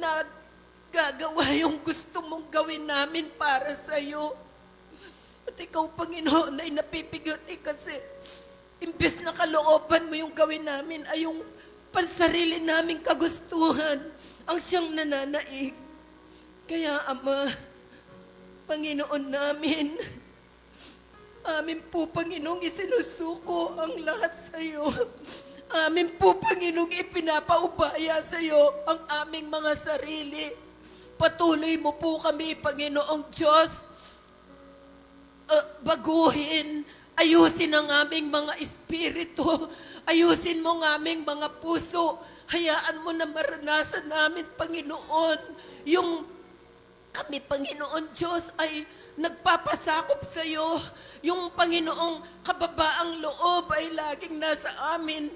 nagagawa yung gusto mong gawin namin para sa'yo. At ikaw, Panginoon, ay napipigati kasi imbes na kalooban mo yung gawin namin ay yung pansarili naming kagustuhan ang siyang nananaig. Kaya, Ama, Panginoon namin, amin po, Panginoong, isinusuko ang lahat sa iyo. Amin po, Panginoong, ipinapaubaya sa iyo ang aming mga sarili. Patuloy mo po kami, Panginoong Diyos, baguhin, ayusin ang aming mga espiritu, ayusin mo ang aming mga puso. Hayaan mo na maranasan namin, Panginoon, yung kami, Panginoon Diyos, ay nagpapasakop sa iyo. Yung Panginoong kababaang loob ay laging nasa amin.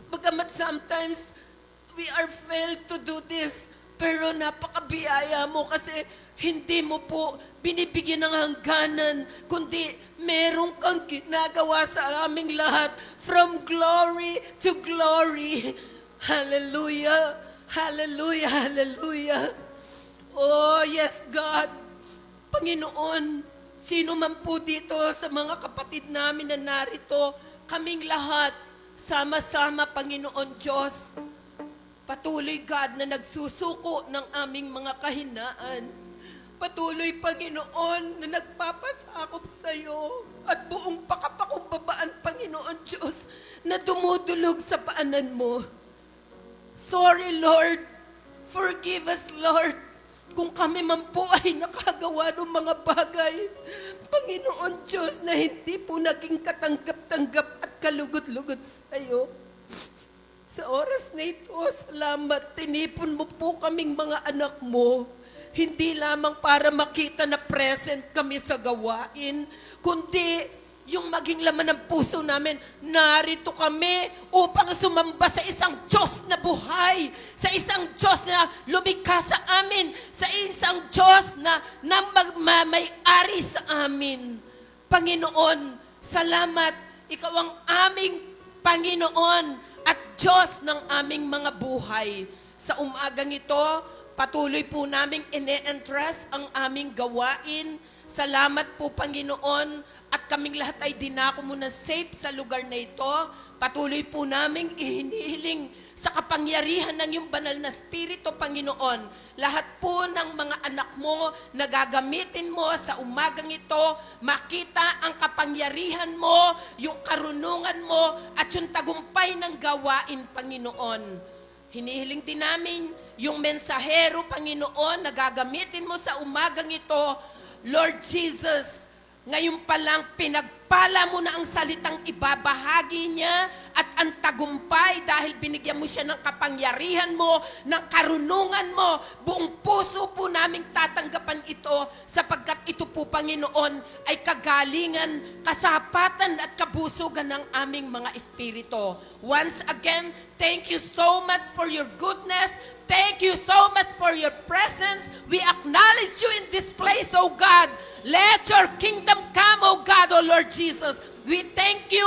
Bagamat sometimes we are failed to do this, pero napakabiyaya mo kasi hindi mo po binibigyan ng hangganan, kundi merong kang ginagawa sa aming lahat from glory to glory. Hallelujah! Hallelujah! Hallelujah! Oh, yes, God. Panginoon, sino man po dito sa mga kapatid namin na narito, kaming lahat, sama-sama, Panginoon Diyos, patuloy, God, na nagsusuko ng aming mga kahinaan. Patuloy, Panginoon, na nagpapasakop sa iyo at buong pakapakumbabaan, Panginoon Diyos, na dumudulog sa paanan mo. Sorry, Lord. Forgive us, Lord, kung kami man po ay nakagawa ng mga bagay, Panginoon Diyos, na hindi po naging katanggap-tanggap at kalugod-lugod sa iyo. Sa oras na ito, salamat, tinipon mo po kaming mga anak mo, hindi lamang para makita na present kami sa gawain, kundi yung maging laman ng puso namin, narito kami upang sumamba sa isang Diyos na buhay, sa isang Diyos na lumikha sa amin, sa isang Diyos na magmamay-ari sa amin. Panginoon, salamat, Ikaw ang aming Panginoon at Diyos ng aming mga buhay. Sa umagang ito, patuloy po naming ine-entrust ang aming gawain. Salamat po, Panginoon, at kaming lahat ay dinako mo na safe sa lugar na ito. Patuloy po naming ihinihiling sa kapangyarihan ng iyong banal na Espiritu, Panginoon. Lahat po ng mga anak mo na gagamitin mo sa umagang ito, makita ang kapangyarihan mo, yung karunungan mo, at yung tagumpay ng gawain, Panginoon. Hinihiling din namin yung mensahero, Panginoon, na gagamitin mo sa umagang ito, Lord Jesus. Ngayon pa lang, pinagpala mo na ang salitang ibabahagi niya at ang tagumpay dahil binigyan mo siya ng kapangyarihan mo, ng karunungan mo. Buong puso po naming tatanggapan ito sapagkat ito po, Panginoon, ay kagalingan, kasapatan at kabusugan ng aming mga espiritu. Once again, thank you so much for your goodness. Thank you so much for your presence. We acknowledge you in this place, oh God. Let your kingdom come, oh God, oh Lord Jesus. We thank you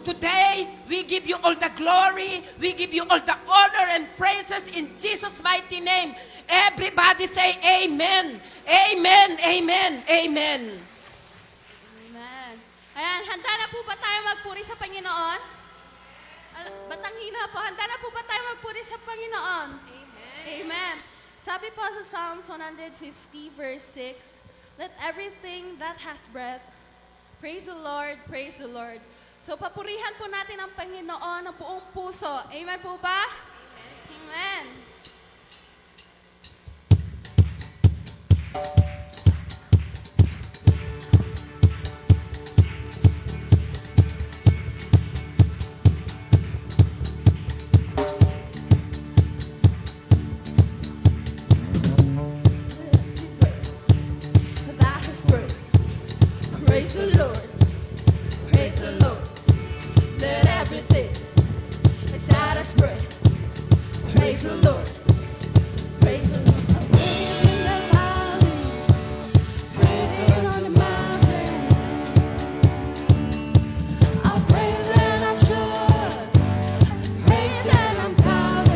today. We give you all the glory. We give you all the honor and praises in Jesus' mighty name. Everybody say amen. Amen, amen, amen. Amen. Ayan, handa na po ba tayo magpuri sa Panginoon? Batanghina po, handa na po ba tayo magpuri sa Panginoon? Amen. Amen. Sabi po sa Psalms 150 verse 6, let everything that has breath, praise the Lord, praise the Lord. So papurihan po natin ang Panginoon ng buong puso. Amen po ba? Amen. That is great. Praise the Lord. Praise the Lord. Let everything that is great. Praise the Lord. Praise the Lord. Praise in the valley. Praise on the mountain. I'll praise when I'm sure. Praise when I'm tired.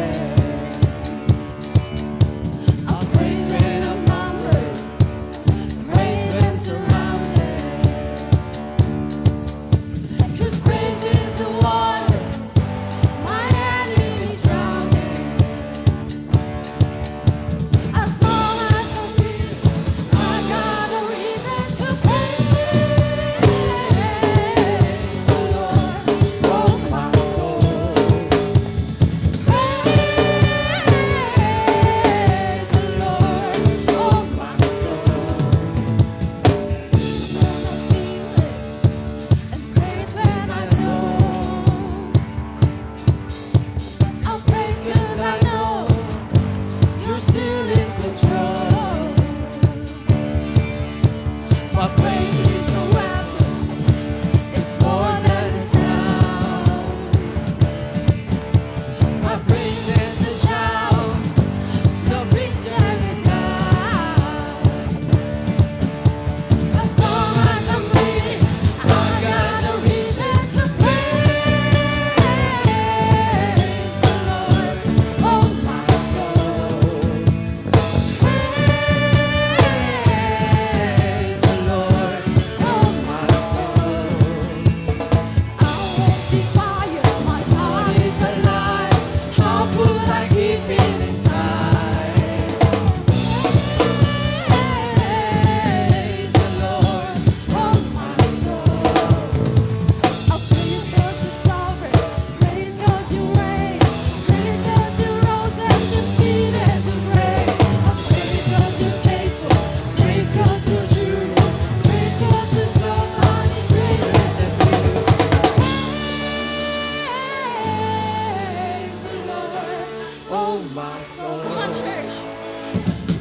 Come on, church.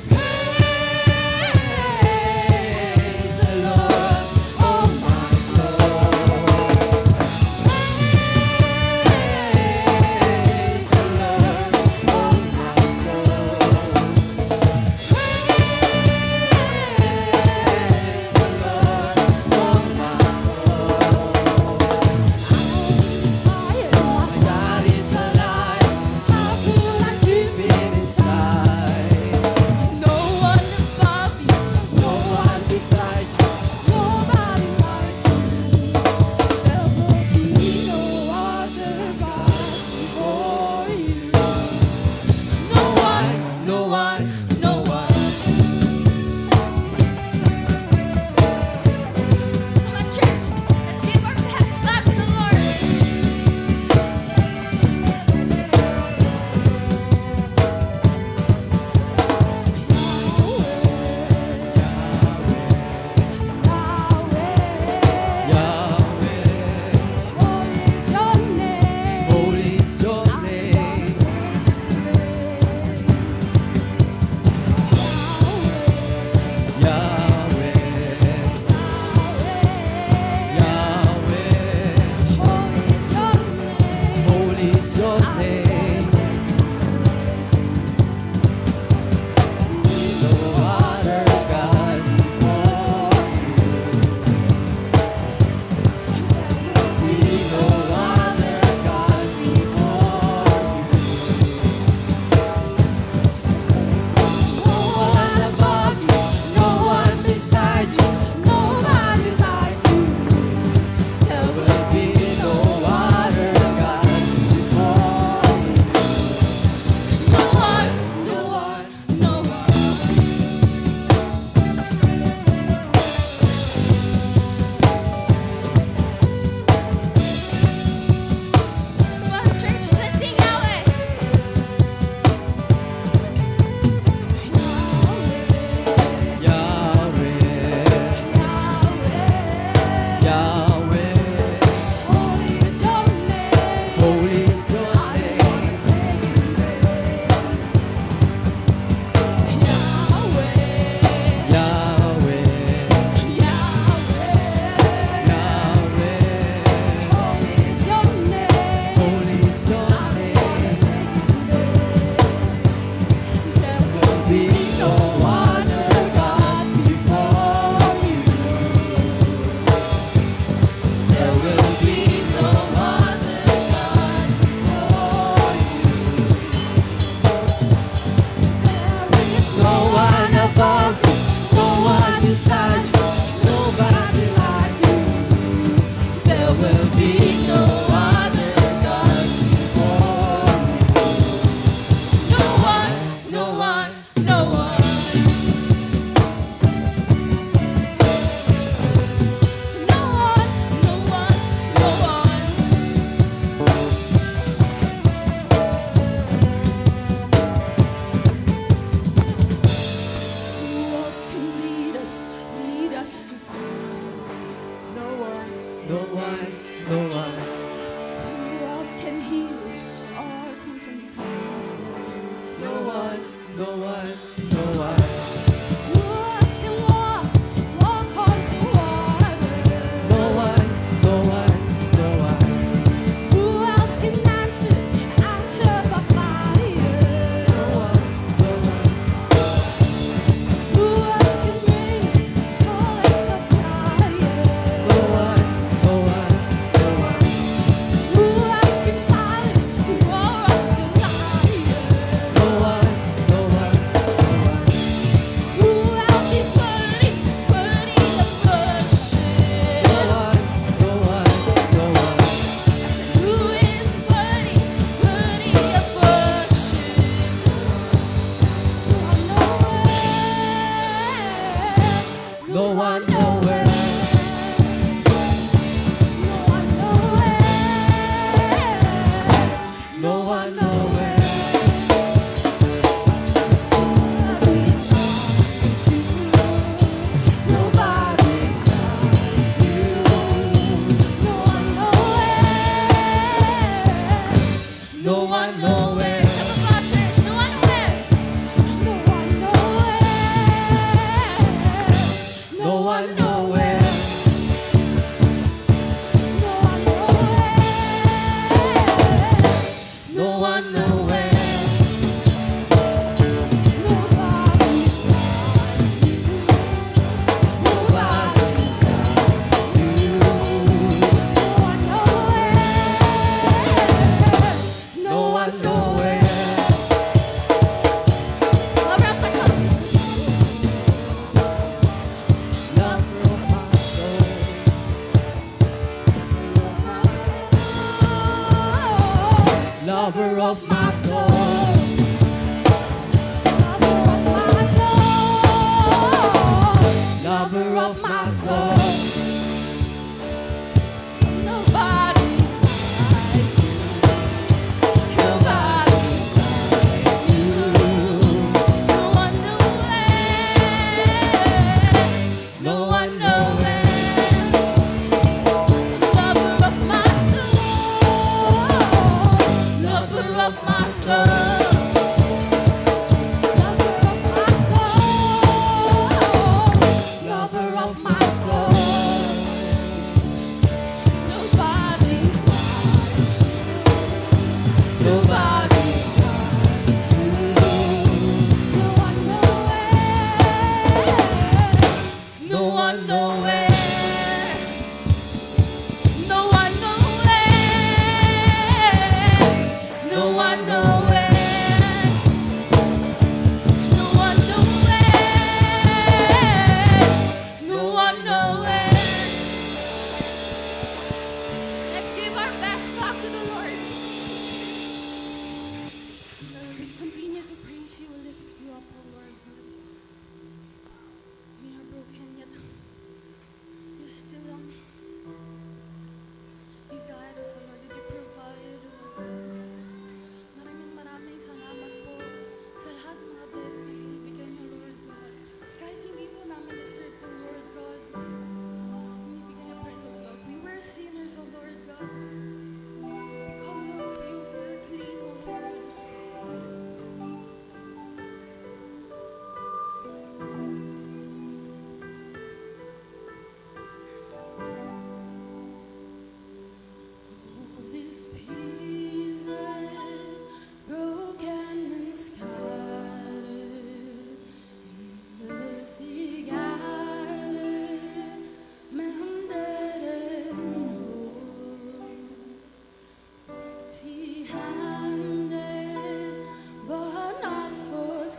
Praise the Lord, oh my soul. Praise the Lord, oh my soul. Praise the Lord, oh my soul. My God is alive. How could I keep it inside?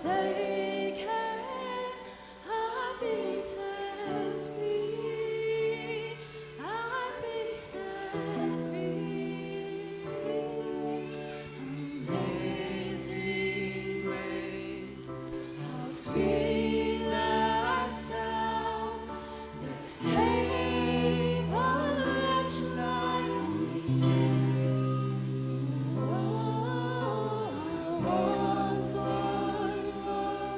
taken. I've been set free. I've been set free. Amazing grace, how sweet the sound that saved a wretch like me. Oh, I once was lost,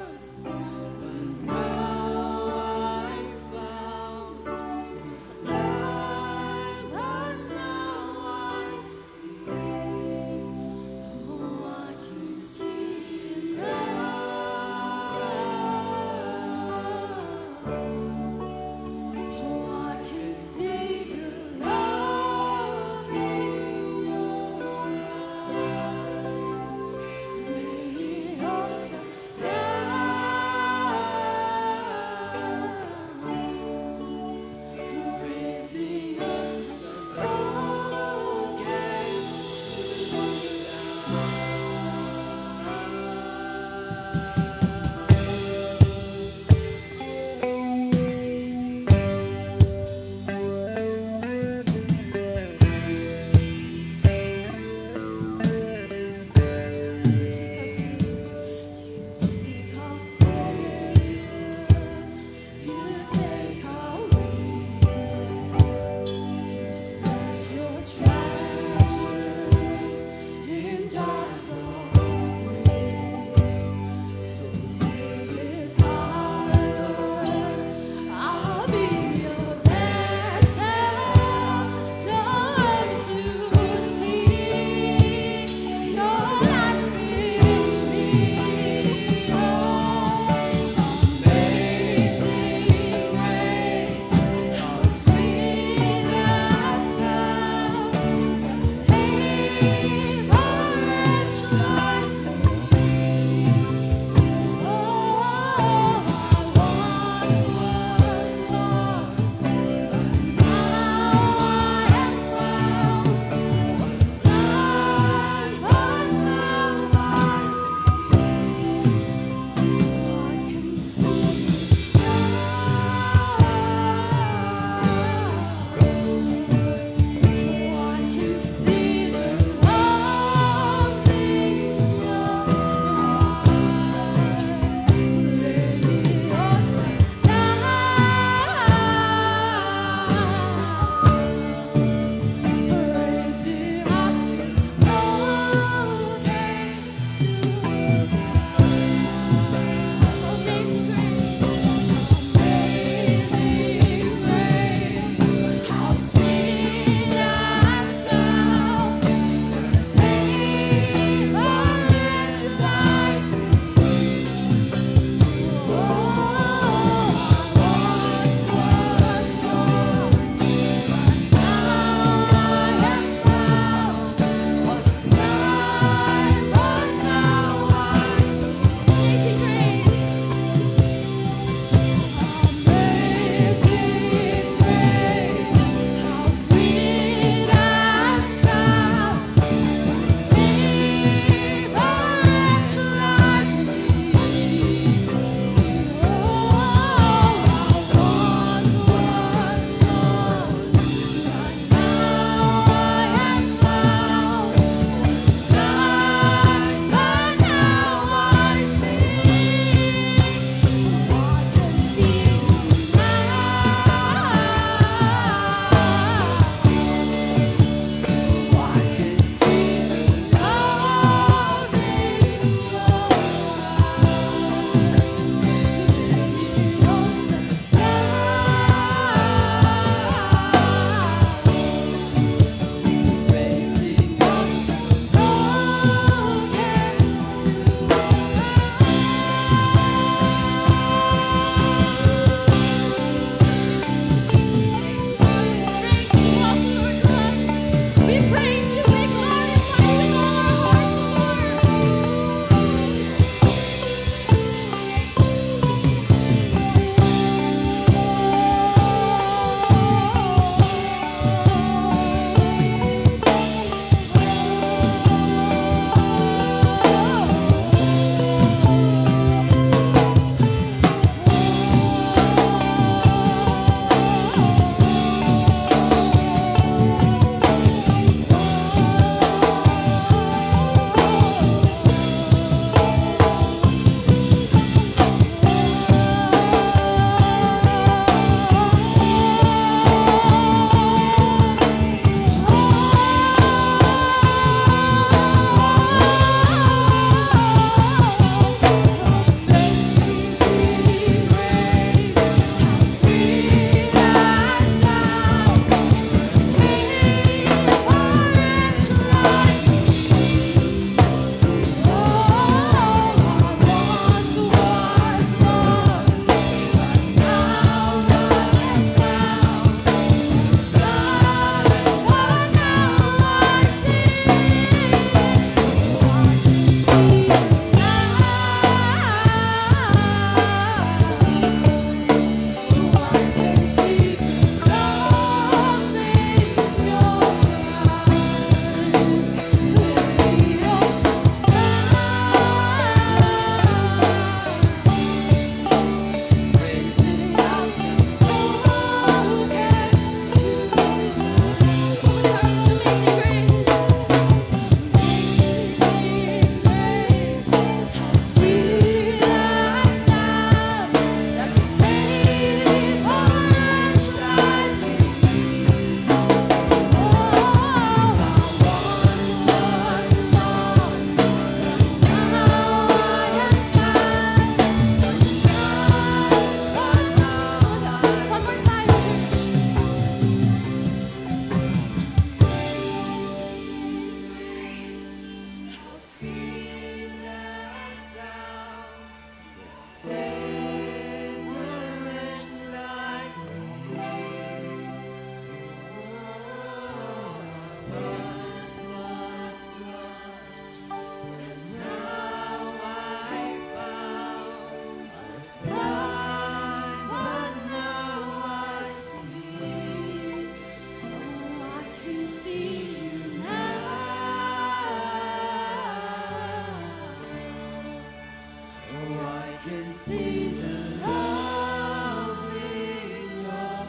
I can see the love in your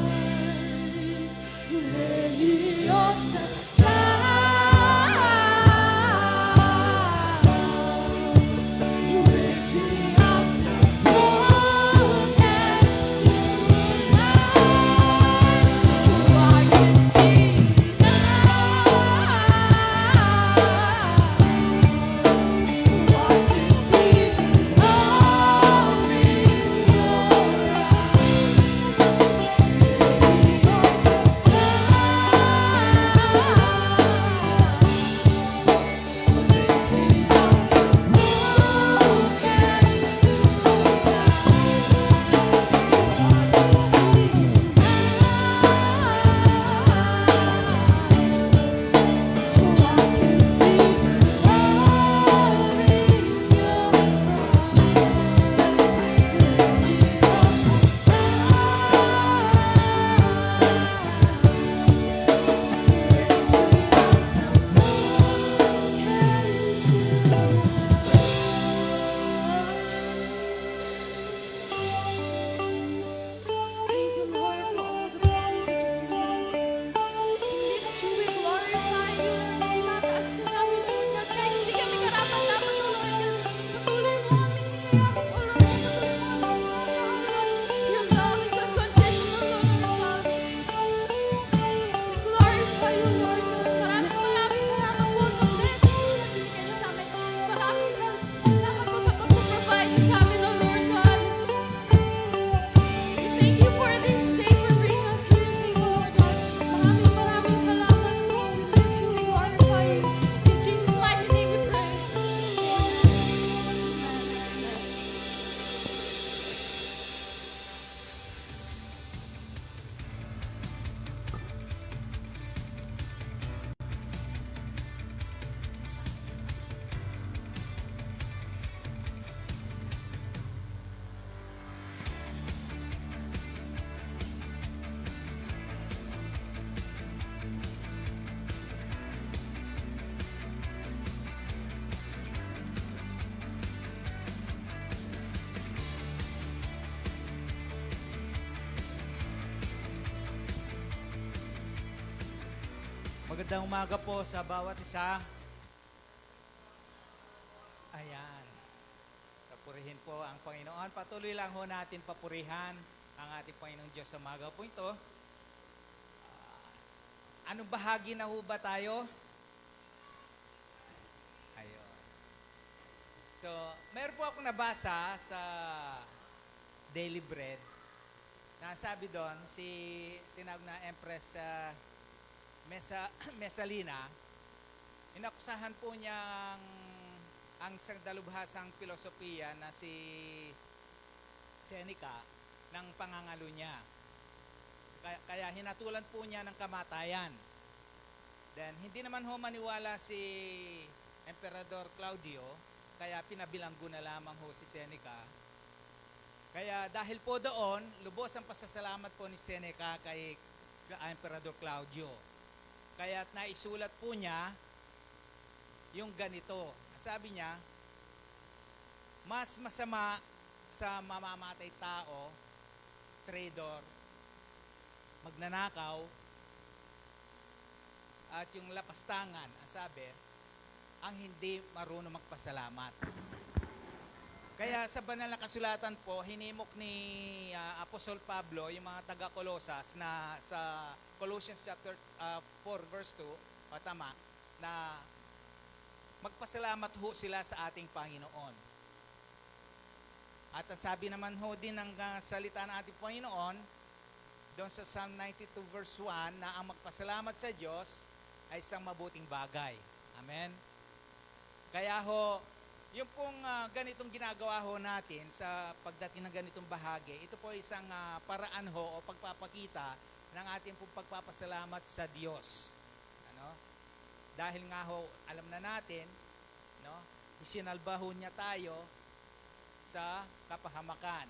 eyes. Religiosa raising up to look at tonight. Oh, I can see now. Oh, I can see the love in your Thank you, Lord, for all the blessings that you give us. We lift you, we glorify you, Lord. Tinataas ka namin, Lord God. Kahit hindi kami karapat-dapat, O Lord God. Patuloy mo aming niyayakap, O Lord God. Patuloy mo aming minamahal, Lord. Your love is unconditional, O Lord God. We glorify you, Lord God. Maraming salamat po sa blessings na nagbibigay niyo sa amin. Maraming salamat po sa pag-provide niyo sa amin, O Lord God. We thank you for this day, for bringing us here safe, Lord God. Maraming salamat po. We lift you, we glorify you. In Jesus' mighty name we pray. Amen. Magandang umaga po sa bawat isa. Ayan. Sa purihin po ang Panginoon. Patuloy lang ho natin papurihan ang ating Panginoong Diyos sa umaga po ito. Anong bahagi na ho ba tayo? Ayun. So, meron po akong nabasa sa Daily Bread na sabi doon, tinawag na Empress Messalina, inakusahan po niyang ang isang dalubhasang filosofiya na si Seneca ng pangangalo niya. Kaya hinatulan po niya ng kamatayan. Then, hindi naman ho maniwala si Emperador Claudio, kaya pinabilanggo na lamang ho si Seneca. Kaya dahil po doon, lubos ang pasasalamat po ni Seneca kay Emperador Claudio. Kaya naisulat po niya yung ganito. Sabi niya, mas masama sa mamamatay tao, trader, magnanakaw, at yung lapastangan, ang sabi, ang hindi marunong magpasalamat. Kaya sa banal na kasulatan po, hinimok ni Apostol Pablo, yung mga taga-Colosas na sa Colossians chapter 4 verse 2, tama, na magpasalamat ho sila sa ating Panginoon. At sabi naman ho din ng salita ng ating Panginoon, doon sa Psalm 92 verse 1, na ang magpasalamat sa Diyos ay isang mabuting bagay. Amen? Kaya ho, yung pong ganitong ginagawa ho natin sa pagdating ng ganitong bahagi, ito po isang paraan ho o pagpapakita ng ating pong pagpapasalamat sa Diyos. Ano? Dahil nga ho, alam na natin, no, isinalba ho niya tayo sa kapahamakan.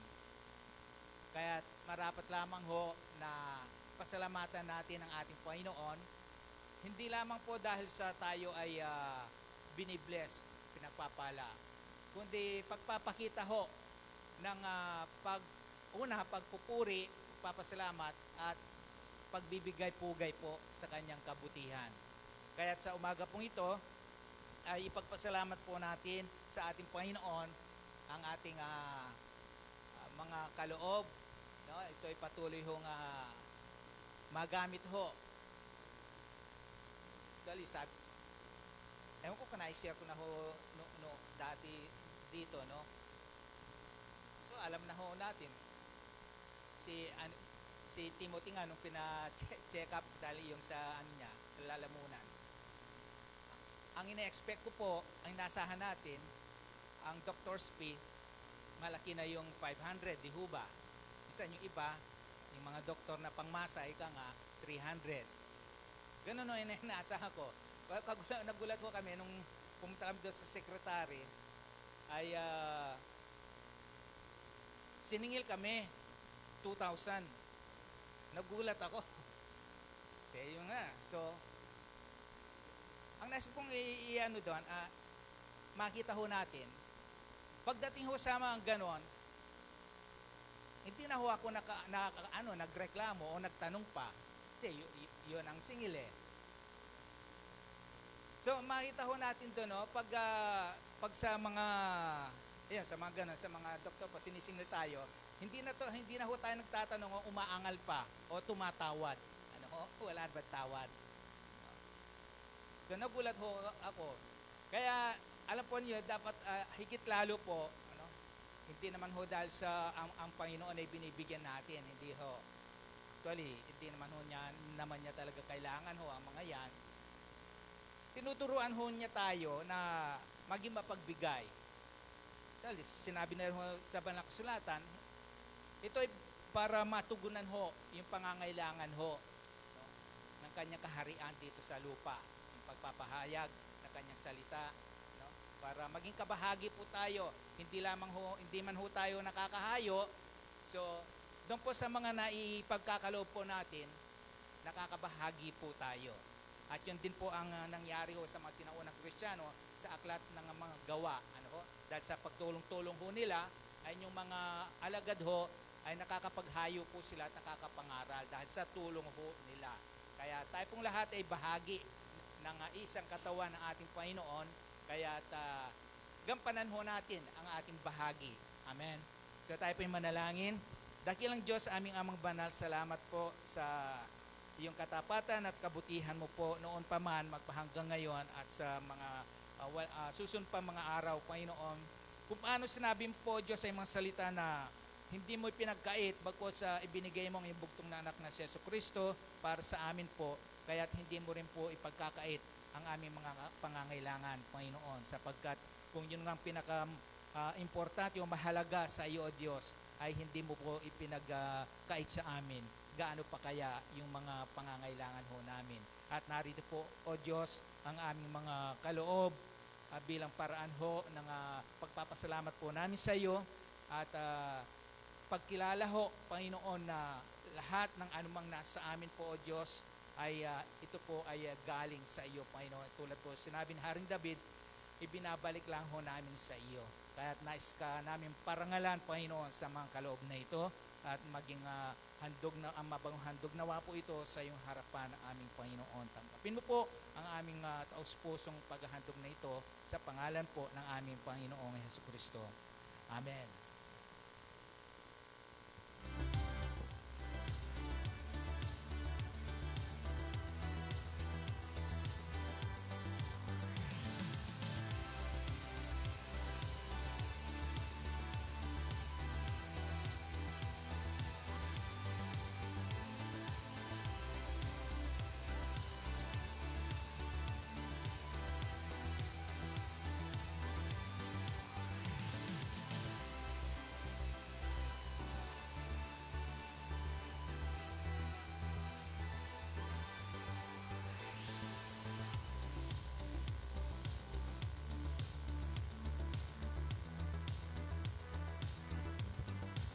Kaya marapat lamang ho na pasalamatan natin ang ating Panginoon, hindi lamang po dahil sa tayo ay binibless, pinagpapala, kundi pagpapakita ho ng pagpupuri, pagpapasalamat at pagbibigay-pugay po sa kanyang kabutihan. Kaya sa umaga pong ito ay ipagpasalamat po natin sa ating Panginoon ang ating mga kaloob. No? Ito ay patuloy hong magamit ho. Dali sabi, ewan ko kung na-share ko na ho dati dito, no? So alam na ho natin si Timothy nga nung pina-check up dahil yung sa niya, lalamunan. Ang ina-expect ko po, ang nasahan natin, ang doctor's fee, malaki na yung 500, di ho ba? Minsan yung iba, yung mga doktor na pangmasa, ika nga, 300. Ganun o inaasahan ko. Nagulat ko kami nung pumunta kami doon sa secretary, ay siningil kami 2,000. Nagulat ako. Sa iyo nga. So, ang nasa pong i-ano doon, makita ho natin, pagdating ho sa mga ganon, hindi na ho ako nagreklamo o nagtanong pa. Kasi yun ang singil eh. So makita ho natin doon, no, pag sa mga sa mga ganun, sa mga doktor pa sinisingil tayo, hindi na ho tayo nagtatanong o umaangal pa o tumatawad. Ano ho? Wala ba tawad? So nagulat ho ako. Kaya alam po niyo, dapat higit lalo po, hindi naman ho dahil sa ang Panginoon ay binibigyan natin, hindi ho. Actually, hindi naman ho niya talaga kailangan ho ang mga yan. Tinuturuan ho niya tayo na maging mapagbigay. Dahil sinabi na ho sa banal na kasulatan, ito ay para matugunan ho yung pangangailangan ho, no, ng kanyang kaharian dito sa lupa. Yung pagpapahayag ng kanyang salita, no, para maging kabahagi po tayo. Hindi man ho tayo nakakahayo. So, doon po sa mga naipagkakaloob po natin, nakakabahagi po tayo. At yun din po ang nangyari ho sa mga sinaunang Kristiyano sa aklat ng mga gawa. Dahil sa pagtulong-tulong ho nila, ay yung mga alagad ho, ay nakakapaghayo po sila at nakakapangaral dahil sa tulong ho nila. Kaya tayo pong lahat ay bahagi ng isang katawan ng ating Panginoon. Kaya gampanan ho natin ang ating bahagi. Amen. So tayo po yung manalangin. Dakilang Diyos, aming amang banal, salamat po sa iyong katapatan at kabutihan mo po noon pa man, magpahanggang ngayon at sa mga susunod pa mga araw, Panginoon. Kung paano sinabi mo po, Diyos, ay mga salita na hindi mo pinagkait, bagkos sa ibinigay mo ang iyong bugtong na anak na si Jesucristo para sa amin po, kaya't hindi mo rin po ipagkakait ang aming mga pangangailangan, Panginoon, sapagkat kung yun ang pinaka-importante o mahalaga sa iyo, O Diyos, ay hindi mo po ipinagkait sa amin. Gaano pa kaya yung mga pangangailangan ho namin. At narito po, O Diyos, ang aming mga kaloob bilang paraan ho ng pagpapasalamat po namin sa iyo at pagkilala ho, Panginoon, na lahat ng anumang nasa amin po, O Diyos, ay ito po ay galing sa iyo, Panginoon. Tulad po, sinabi ni Haring David, ibinabalik lang ho namin sa iyo. Kaya't nais ka namin parangalan, Panginoon, sa mga kaloob na ito at maging mabagong handog nawa po ito sa iyong harapan ng aming Panginoon. Tanggapin mo po ang aming taus-pusong paghahandog na ito sa pangalan po ng aming Panginoong Jesucristo. Amen.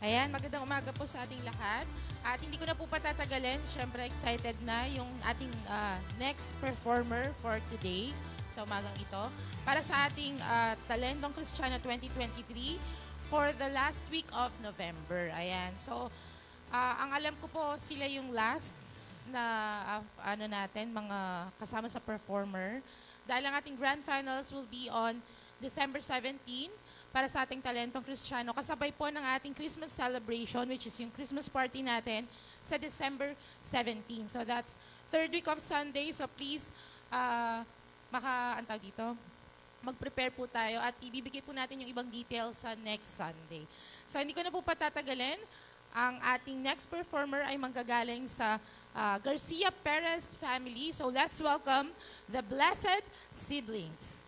Ayan, magandang umaga po sa ating lahat. At hindi ko na po patatagalin, syempre excited na yung ating next performer for today. sa umagang ito para sa ating Talentong Kristiyano 2023 for the last week of November. Ayan. So, ang alam ko po sila yung last na mga kasama sa performer. Dahil ang ating grand finals will be on December 17 para sa ating Talentong Kristiyano. Kasabay po ng ating Christmas celebration, which is yung Christmas party natin sa December 17. So that's third week of Sunday. So please, mag-prepare po tayo at ibibigay po natin yung ibang details sa next Sunday. So hindi ko na po patatagalin. Ang ating next performer ay manggagaling sa Garcia Perez family. So let's welcome the Blessed Siblings.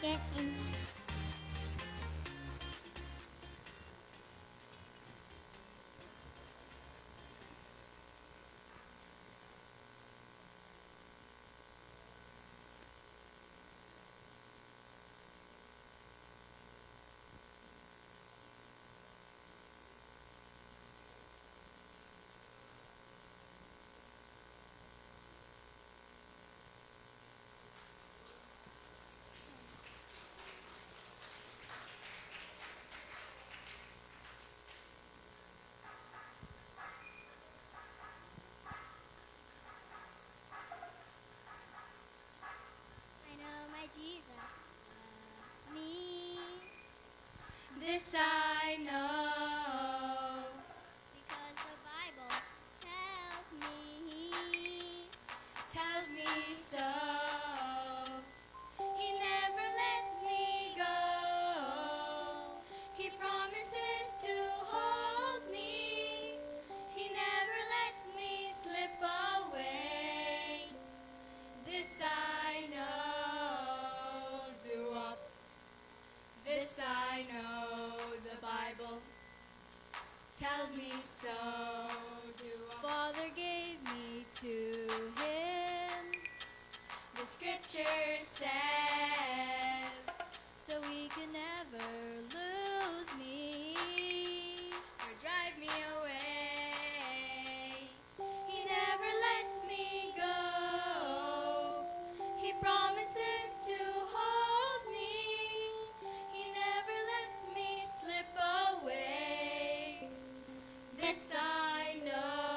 Get in. I know my Jesus loves me. This I know. Because the Bible Tells me so. He never let me go. He promises to hold me. He never let me slip away. This I know. This I know. The Bible tells me so. Father gave me to him. The scripture says, so he can never lose me or drive me away. He never let me go. He promises to hold me. He never let me slip away. This I know.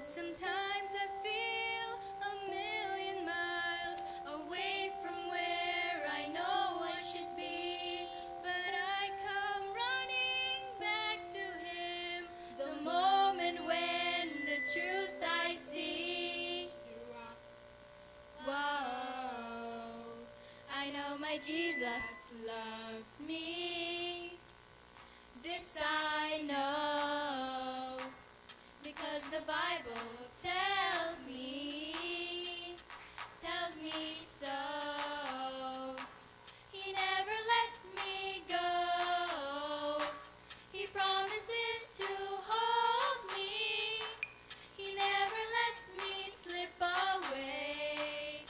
Sometimes I feel a million miles away from where I know I should be, but I come running back to him the moment when the truth I see. Whoa, I know my Jesus loves me. This I know, because the Bible tells me so. He never let me go. He promises to hold me. He never let me slip away.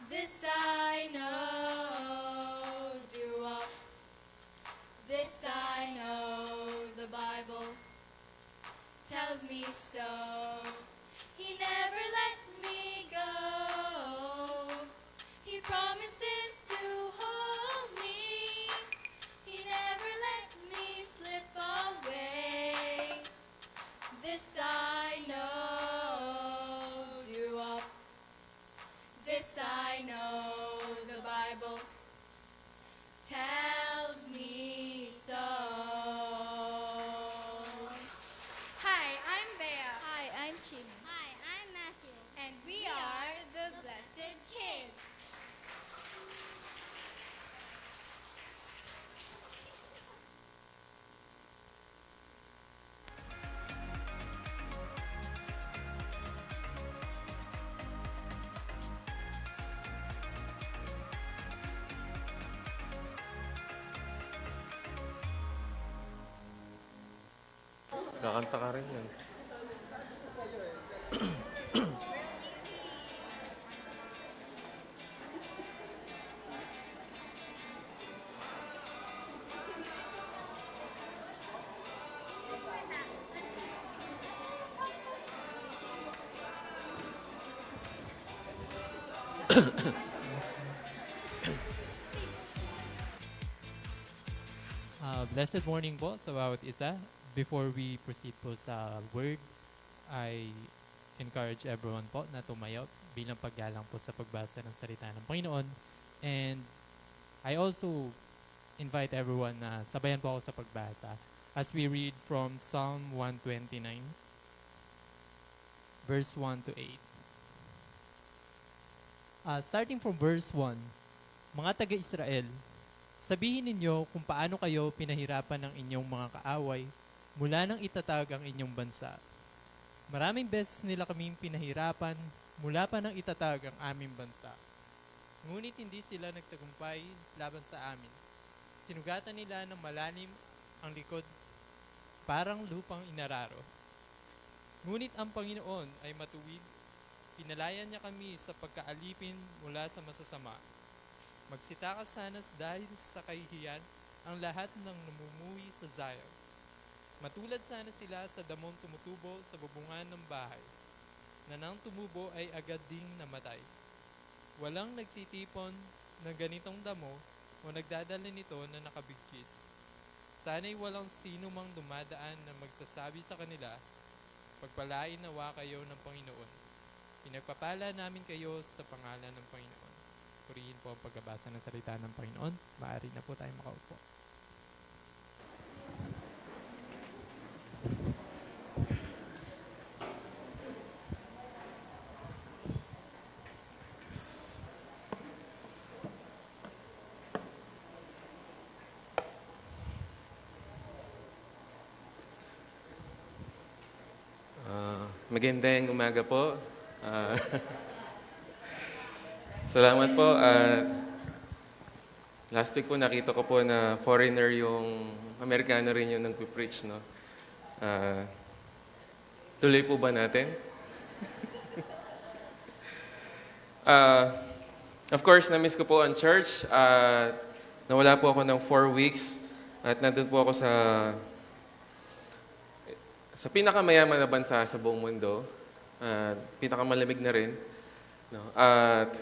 This I know. tells me so. He never let me go. He promises to hold me. He never let me slip away. This I know. Do up. This I know. The Bible tells me so. Hi, I'm Bea. Hi, I'm Chin. Hi, I'm Matthew. And we are the Blessed Kids. Kakanta ka rin yan. Blessed morning po sa bawat isa. Before we proceed po sa word, I encourage everyone po na tumayo bilang paggalang po sa pagbasa ng salita ng Panginoon. And I also invite everyone na sabayan po ako sa pagbasa as we read from Psalm 129, verse 1 to 8. Starting from verse 1, mga taga-Israel, sabihin ninyo kung paano kayo pinahirapan ng inyong mga kaaway mula nang itatag ang inyong bansa. Maraming beses nila kaming pinahirapan mula pa nang itatag ang aming bansa. Ngunit hindi sila nagtagumpay laban sa amin. Sinugatan nila ng malalim ang likod, parang lupang inararo. Ngunit ang Panginoon ay matuwid. Pinalayan niya kami sa pagkaalipin mula sa masasama. Magsitaka sana dahil sa kahihiyan ang lahat ng namumuhi sa Zion. Matulad sana sila sa damong tumutubo sa bubungan ng bahay, na nang tumubo ay agad ding namatay. Walang nagtitipon ng ganitong damo o nagdadala nito na nakabigkis. Sana'y walang sino mang dumadaan na magsasabi sa kanila, pagpalain nawa kayo ng Panginoon. Pinagpapala namin kayo sa pangalan ng Panginoon. Purihin po ang pagbabasa ng salita ng Panginoon. Maaari na po tayo makaupo. Magandang umaga po. Salamat po. Last week po nakita ko po na foreigner yung Amerikano rin yung nagpipreach, no? Tuloy po ba natin? Of course, na-miss ko po ang church. Nawala po ako ng 4 weeks at nandun po ako sa pinakamayaman na bansa sa buong mundo, pinakamalamig na rin. No? At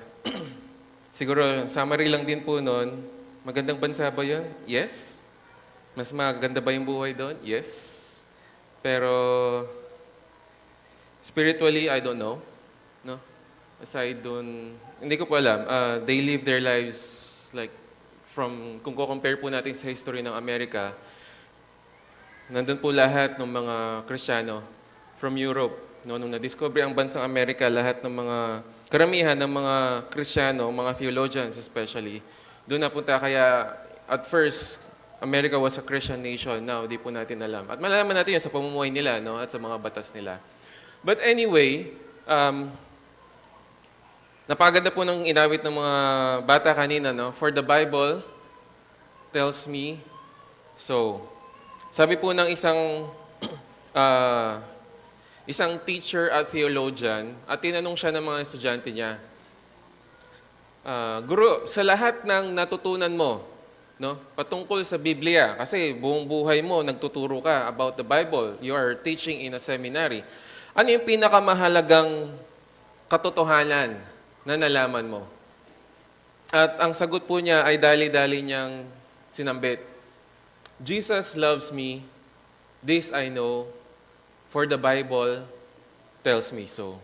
siguro, summary lang din po noon, magandang bansa ba yun? Yes. Mas maganda ba yung buhay doon? Yes. Pero, spiritually, I don't know. No? Aside doon, hindi ko po alam. They live their lives like kung ko-compare po natin sa history ng Amerika, nandun po lahat ng mga Kristiyano from Europe. No, nung na-discover ang bansang Amerika, lahat ng mga karamihan ng mga Kristiyano, mga theologians especially, doon napunta. Kaya at first, America was a Christian nation. Now, di po natin alam. At malalaman natin yan sa pamumuhay nila, no, at sa mga batas nila. But anyway, napakaganda po ng inawit ng mga bata kanina, no? For the Bible tells me so. Sabi po ng isang teacher at theologian, at tinanong siya ng mga estudyante niya, Guro, sa lahat ng natutunan mo no? Patungkol sa Biblia. Kasi buong buhay mo, nagtuturo ka about the Bible. You are teaching in a seminary. Ano yung pinakamahalagang katotohanan na nalaman mo? At ang sagot po niya ay dali-dali niyang sinambit. Jesus loves me, this I know, for the Bible tells me so.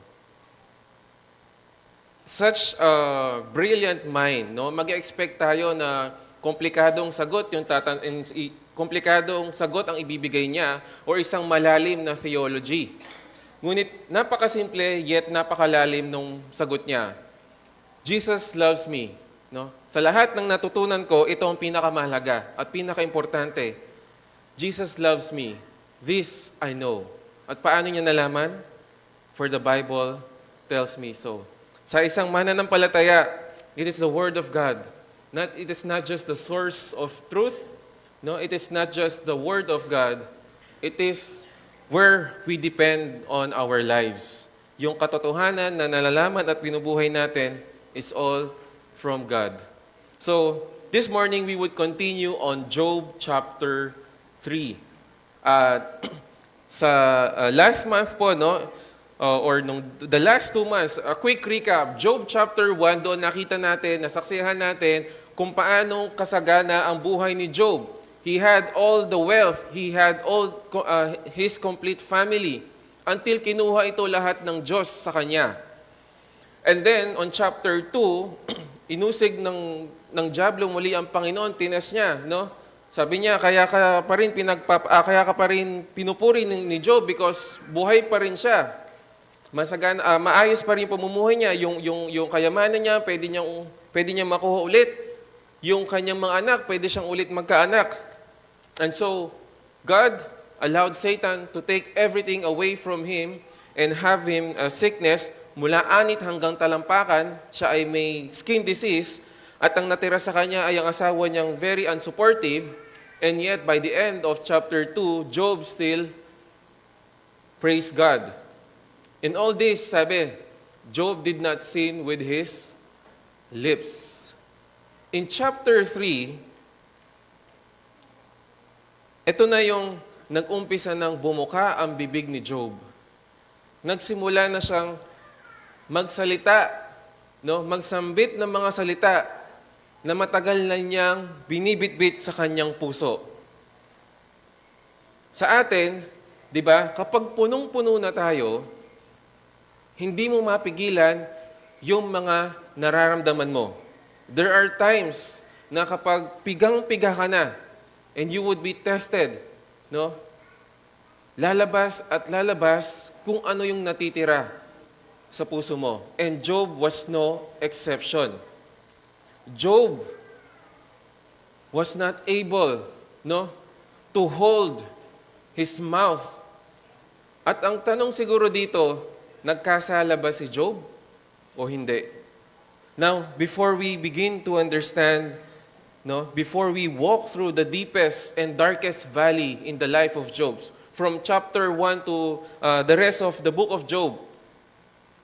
Such a brilliant mind, no? Mag-expect tayo na komplikadong sagot komplikadong sagot ang ibibigay niya or isang malalim na theology. Ngunit napakasimple yet napakalalim nung sagot niya. Jesus loves me, no? Sa lahat ng natutunan ko, ito ang pinakamahalaga at pinakaimportante. Jesus loves me. This I know. At paano niya nalaman? For the Bible tells me so. Sa isang mananampalataya, it is the Word of God. It is not just the source of truth. No, it is not just the Word of God. It is where we depend on our lives. Yung katotohanan na nalalaman at pinubuhay natin is all from God. So, this morning we would continue on Job chapter 3. Sa last month po, no, or the last 2 months, a quick recap. Job chapter 1, doon nakita natin, nasaksihan natin kung paano kasagana ang buhay ni Job. He had all the wealth, he had all his complete family until kinuha ito lahat ng Diyos sa kanya. And then on chapter 2, inusig ng diablo muli ang Panginoon, tinas niya, no? Sabi niya, kaya ka pa rin pinupuri ni Job because buhay pa rin siya. Maayos pa rin pamumuhay niya, yung kayamanan niya, pwede niyang makuha ulit. Yung kanyang mga anak, pwede siyang ulit magkaanak. And so, God allowed Satan to take everything away from him and have him sickness mula anit hanggang talampakan. Siya ay may skin disease at ang natira sa kanya ay ang asawa niyang very unsupportive. And yet, by the end of chapter 2, Job still praised God. In all this, sabi, Job did not sin with his lips. In chapter 3, ito na yung nag-umpisa ng bumuka ang bibig ni Job. Nagsimula na siyang magsalita, no? Magsambit ng mga salita na matagal na niyang binibitbit sa kanyang puso. Sa atin, di ba, kapag punong-puno na tayo, hindi mo mapigilan yung mga nararamdaman mo. There are times na kapag pigang-piga ka na and you would be tested, no? Lalabas at lalabas kung ano yung natitira sa puso mo. And Job was no exception. Job was not able, no, to hold his mouth. At ang tanong siguro dito, nagkasala ba si Job o hindi? Now, before we begin to understand, no, before we walk through the deepest and darkest valley in the life of Job, from chapter 1 to the rest of the book of Job,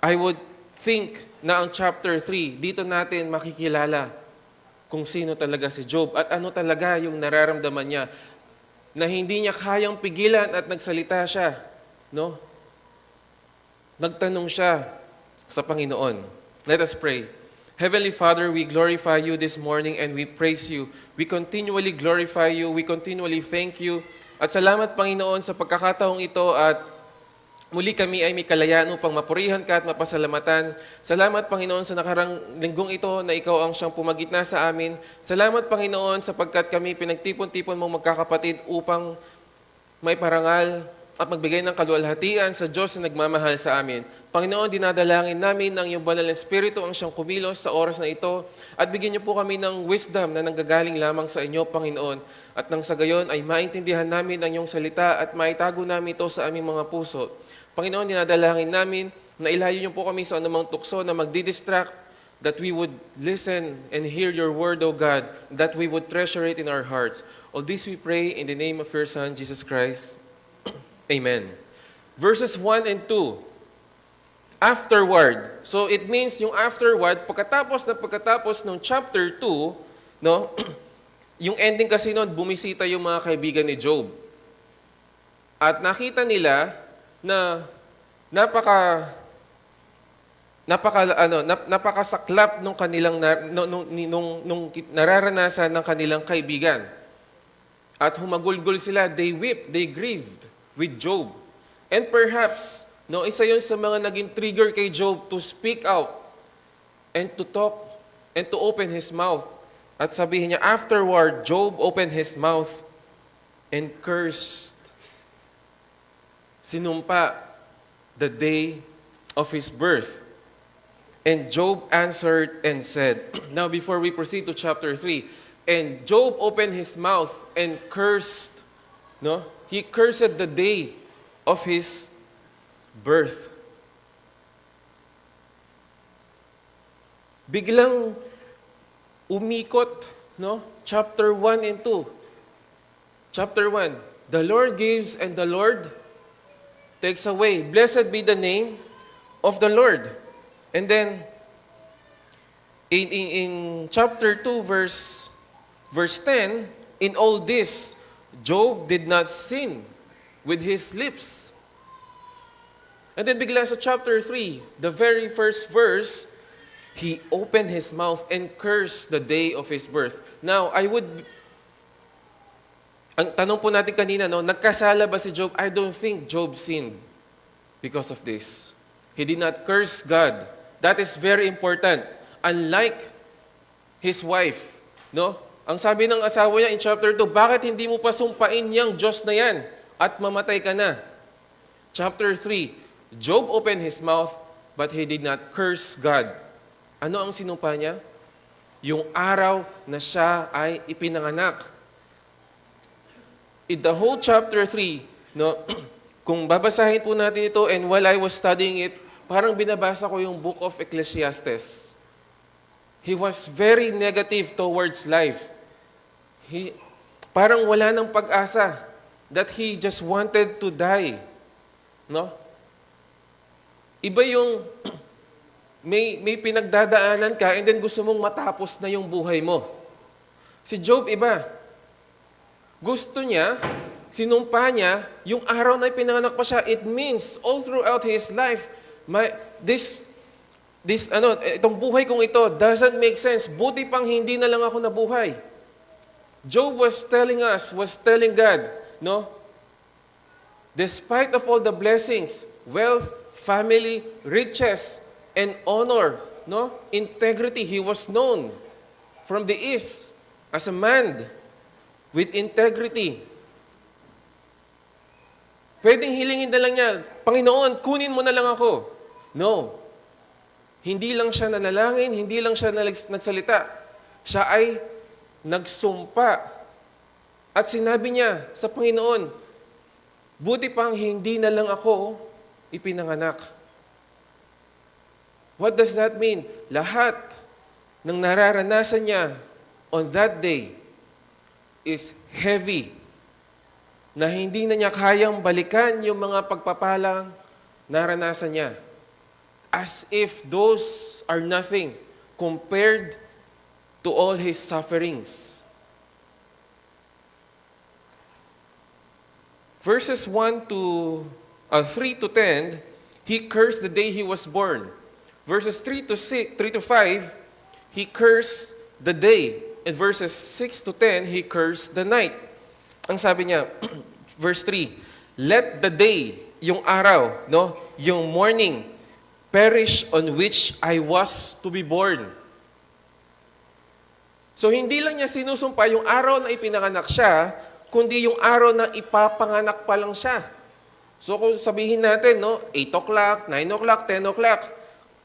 I would think na ang chapter 3, dito natin makikilala kung sino talaga si Job at ano talaga yung nararamdaman niya na hindi niya kayang pigilan at nagsalita siya, no? Nagtanong siya sa Panginoon. Let us pray. Heavenly Father, we glorify you this morning and we praise you. We continually glorify you. We continually thank you. At salamat, Panginoon, sa pagkakataong ito at muli kami ay may kalayaan upang mapurihan ka at mapasalamatan. Salamat, Panginoon, sa nakarang linggong ito na ikaw ang siyang pumagitna sa amin. Salamat, Panginoon, sapagkat kami pinagtipon-tipon mong magkakapatid upang may parangal at magbigay ng kaluwalhatian sa Diyos na nagmamahal sa amin. Panginoon, dinadalangin namin ng iyong banal na Espiritu ang siyang kumilos sa oras na ito at bigyan niyo po kami ng wisdom na nanggagaling lamang sa inyo, Panginoon. At nang sa gayon ay maintindihan namin ang iyong salita at maitago namin ito sa aming mga puso. Panginoon, dinadalangin namin na ilayo niyo po kami sa anumang tukso na magdidistract, that we would listen and hear your word, O God, that we would treasure it in our hearts. All this we pray in the name of your Son, Jesus Christ. Amen. Verses 1 and 2. Afterward. So it means yung afterward, pagkatapos ng chapter 2, no? yung ending kasi noon, bumisita yung mga kaibigan ni Job. At nakita nila na napakasaklap nung kanilang nung nararanasan ng kanilang kaibigan. At humagulgol sila, they wept, they grieved with Job. And perhaps, no, isa yun sa mga naging trigger kay Job to speak out and to talk and to open his mouth. At sabihin niya, afterward, Job opened his mouth and cursed. Sinumpa the day of his birth. And Job answered and said, now before we proceed to chapter 3, and Job opened his mouth and cursed, no? He cursed the day of his birth. Biglang umikot, no? Chapter 1 and 2. Chapter 1, the Lord gives and the Lord takes away. Blessed be the name of the Lord. And then, in chapter 2, verse 10, in all this, Job did not sin with his lips. And then bigla sa chapter 3, the very first verse, he opened his mouth and cursed the day of his birth. Now, ang tanong po natin kanina, no, nagkasala ba si Job? I don't think Job sinned because of this. He did not curse God. That is very important. Unlike his wife, no? Ang sabi ng asawa niya in chapter 2, bakit hindi mo pa sumpain yang Diyos na yan at mamatay ka na? Chapter 3, Job opened his mouth, but he did not curse God. Ano ang sinumpa niya? Yung araw na siya ay ipinanganak. In the whole chapter 3, no, kung babasahin po natin ito, and while I was studying it, parang binabasa ko yung book of Ecclesiastes. He was very negative towards life. Parang wala ng pag-asa, that he just wanted to die. No? Iba yung may pinagdadaanan ka and then gusto mong matapos na yung buhay mo. Si Job iba. Gusto niya, sinumpa niya, yung araw na ipinanganak pa siya, it means all throughout his life, itong buhay kong ito doesn't make sense. Buti pang hindi na lang ako nabuhay. Job was telling God, no? Despite of all the blessings, wealth, family, riches, and honor, no? Integrity, he was known from the east as a man with integrity. Pwedeng hilingin na lang niya, Panginoon, kunin mo na lang ako. No. Hindi lang siya nanalangin, hindi lang siya nagsalita. Siya ay nagsumpa. At sinabi niya sa Panginoon, buti pang hindi na lang ako ipinanganak. What does that mean? Lahat ng nararanasan niya on that day is heavy, na hindi na niya kayang balikan yung mga pagpapalang naranasan niya. As if those are nothing compared to all his sufferings. Verses 3 to 10, he cursed the day he was born. Verses 3 to 5, he cursed the day. And verses 6 to 10, he cursed the night. Ang sabi niya, verse 3, let the day, yung araw, no, yung morning, perish on which I was to be born. So hindi lang niya sinusumpa yung araw na ipinanganak siya, kundi yung araw na ipapanganak pa lang siya. So kung sabihin natin, no, 8 o'clock, 9 o'clock, 10 o'clock,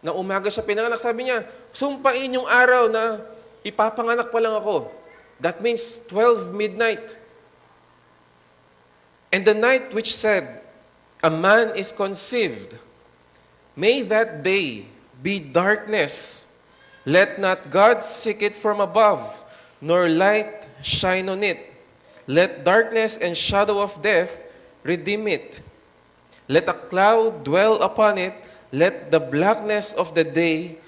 na umaga siya pinanganak, sabi niya, sumpain yung araw na ipapanganak pa lang ako. That means 12 midnight. And the night which said, a man is conceived, may that day be darkness. Let not God seek it from above, nor light shine on it. Let darkness and shadow of death redeem it. Let a cloud dwell upon it. Let the blackness of the day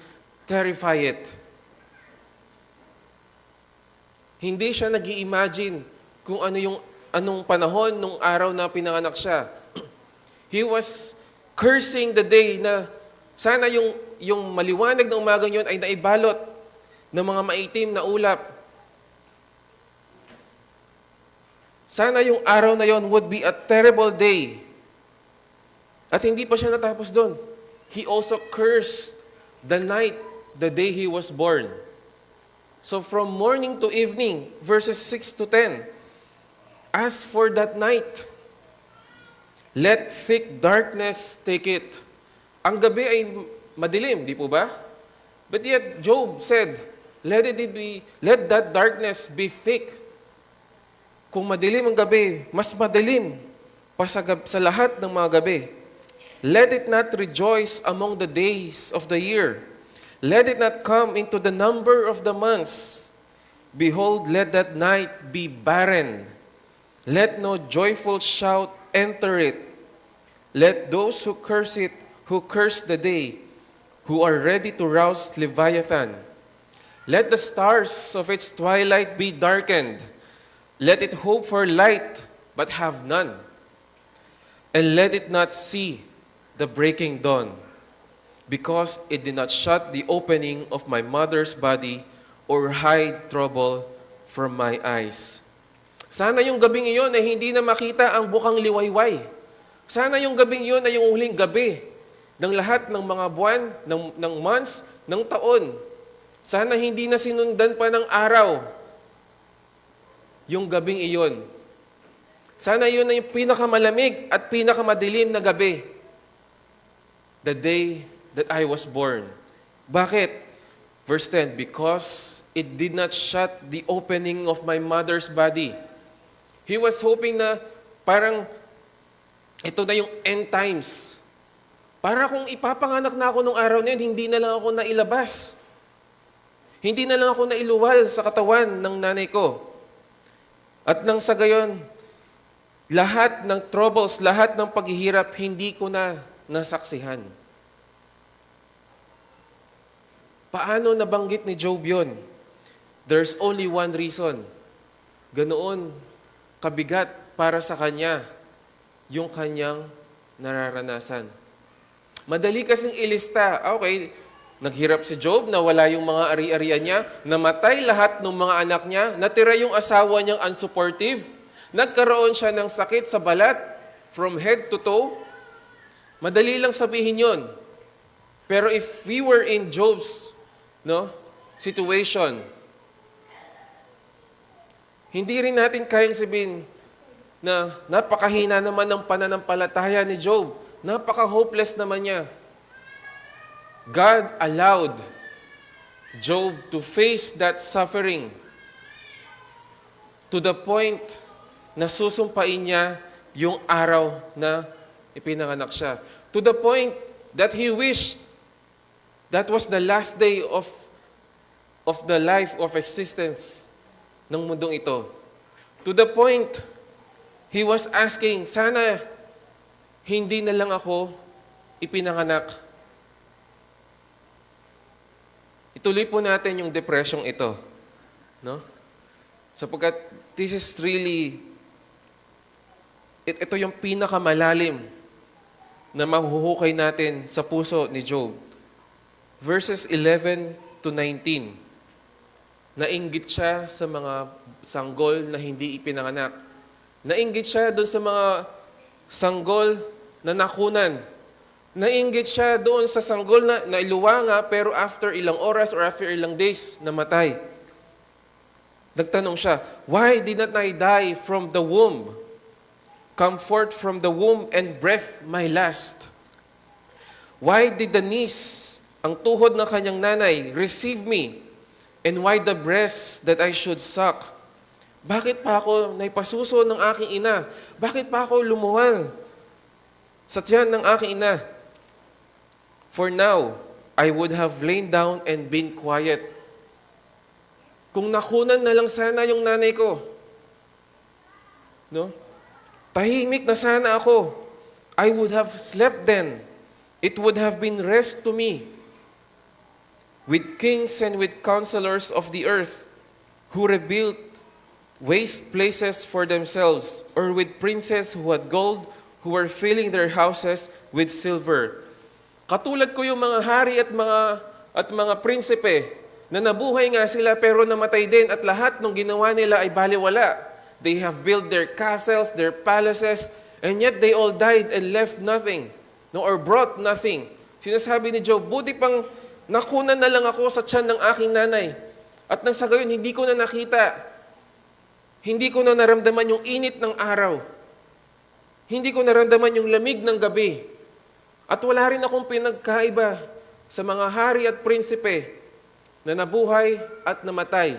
terrify it. Hindi siya nag-i-imagine kung anong panahon nung araw na pinanganak siya. He was cursing the day na sana yung maliwanag na umagang yun ay naibalot ng mga maitim na ulap. Sana yung araw na yon would be a terrible day. At hindi pa siya natapos doon. He also cursed the night, the day he was born. So from morning to evening, verses 6 to 10, as for that night, let thick darkness take it. Ang gabi ay madilim, di po ba? But yet Job said, let that darkness be thick. Kung madilim ang gabi, mas madilim pa sa lahat ng mga gabi. Let it not rejoice among the days of the year. Let it not come into the number of the months. Behold, let that night be barren. Let no joyful shout enter it. Let those who curse the day, who are ready to rouse Leviathan. Let the stars of its twilight be darkened. Let it hope for light, but have none. And let it not see the breaking dawn, because it did not shut the opening of my mother's body or hide trouble from my eyes. Sana yung gabing iyon ay hindi na makita ang bukang liwayway. Sana yung gabing iyon ay yung huling gabi ng lahat ng mga buwan, ng months, ng taon. Sana hindi na sinundan pa ng araw yung gabing iyon. Sana yun ay yung pinakamalamig at pinakamadilim na gabi. The day that I was born. Bakit? Verse 10, because it did not shut the opening of my mother's body. He was hoping na parang ito na yung end times. Para kung ipapanganak na ako nung araw na yun, hindi na lang ako nailabas. Hindi na lang ako nailuwal sa katawan ng nanay ko. At nang sa gayon, lahat ng troubles, lahat ng paghihirap, hindi ko na nasaksihan. Paano nabanggit ni Job yun? There's only one reason. Ganoon kabigat para sa kanya yung kanyang nararanasan. Madali kasing ilista. Okay, naghirap si Job, nawala yung mga ari-arian niya, namatay lahat ng mga anak niya, natira yung asawa niyang unsupportive, nagkaroon siya ng sakit sa balat, from head to toe. Madali lang sabihin yon. Pero if we were in Job's situation, hindi rin natin kayang sabihin na napakahina naman ng pananampalataya ni Job. Napaka-hopeless naman niya. God allowed Job to face that suffering to the point na susumpain niya yung araw na ipinanganak siya. To the point that he wished that was the last day of the life of existence ng mundong ito. To the point, he was asking, sana hindi na lang ako ipinanganak. Ituloy po natin yung depression ito. No? Sapagkat this is really, ito yung pinakamalalim na mahuhukay natin sa puso ni Job. Verses 11 to 19. Nainggit siya sa mga sanggol na hindi ipinanganak. Nainggit siya doon sa mga sanggol na nakunan. Nainggit siya doon sa sanggol na nailuwa nga pero after ilang oras or after ilang days, namatay. Nagtanong siya, why did not I die from the womb? Come forth from the womb and breath my last. Why did the knees, ang tuhod ng kanyang nanay, receive me? And why the breast that I should suck? Bakit pa ako naipasuso ng aking ina? Bakit pa ako lumuwal sa tiyan ng aking ina? For now, I would have lain down and been quiet. Kung nakunan na lang sana yung nanay ko, no? Tahimik na sana ako. I would have slept then. It would have been rest to me. With kings and with counselors of the earth, who rebuilt waste places for themselves, or with princes who had gold, who were filling their houses with silver. Katulad ko yung mga hari at mga prinsipe na nabuhay nga sila pero namatay din at lahat ng ginawa nila ay baliwala. They have built their castles, their palaces, and yet they all died and left nothing, no, or brought nothing. Sinasabi ni Job, buti pang nakunan na lang ako sa tiyan ng aking nanay. At nang sa gayon, hindi ko na nakita. Hindi ko na naramdaman yung init ng araw. Hindi ko naramdaman yung lamig ng gabi. At wala rin akong pinagkaiba sa mga hari at prinsipe na nabuhay at namatay.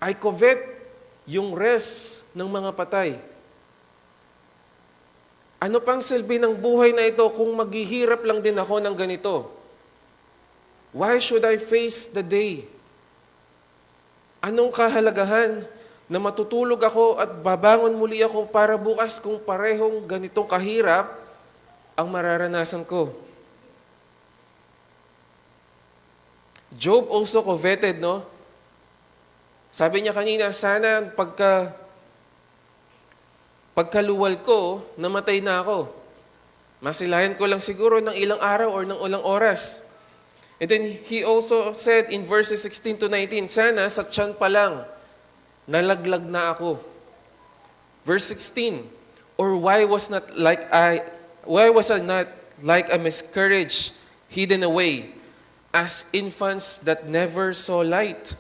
I covet yung rest ng mga patay. Ano pang silbi ng buhay na ito kung maghihirap lang din ako ng ganito? Why should I face the day? Anong kahalagahan na matutulog ako at babangon muli ako para bukas kung parehong ganitong kahirap ang mararanasan ko? Job also coveted, no? Sabi niya kanina, sana pagkaluwal ko, namatay na ako. Masilayan ko lang siguro ng ilang araw or ng ilang oras. And then he also said in verses 16 to 19, sana sa tiyan pa lang, nalaglag na ako. Verse 16, or why was I not like a miscarriage hidden away, as infants that never saw light?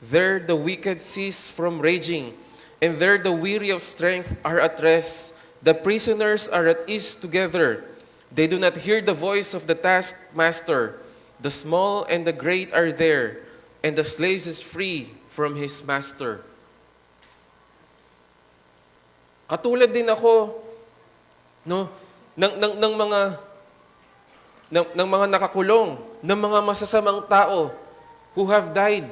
There the wicked cease from raging, and there the weary of strength are at rest. The prisoners are at ease together. They do not hear the voice of the taskmaster. The small and the great are there, and the slave is free from his master. Katulad din ako, no, ng mga nakakulong, ng mga masasamang tao who have died.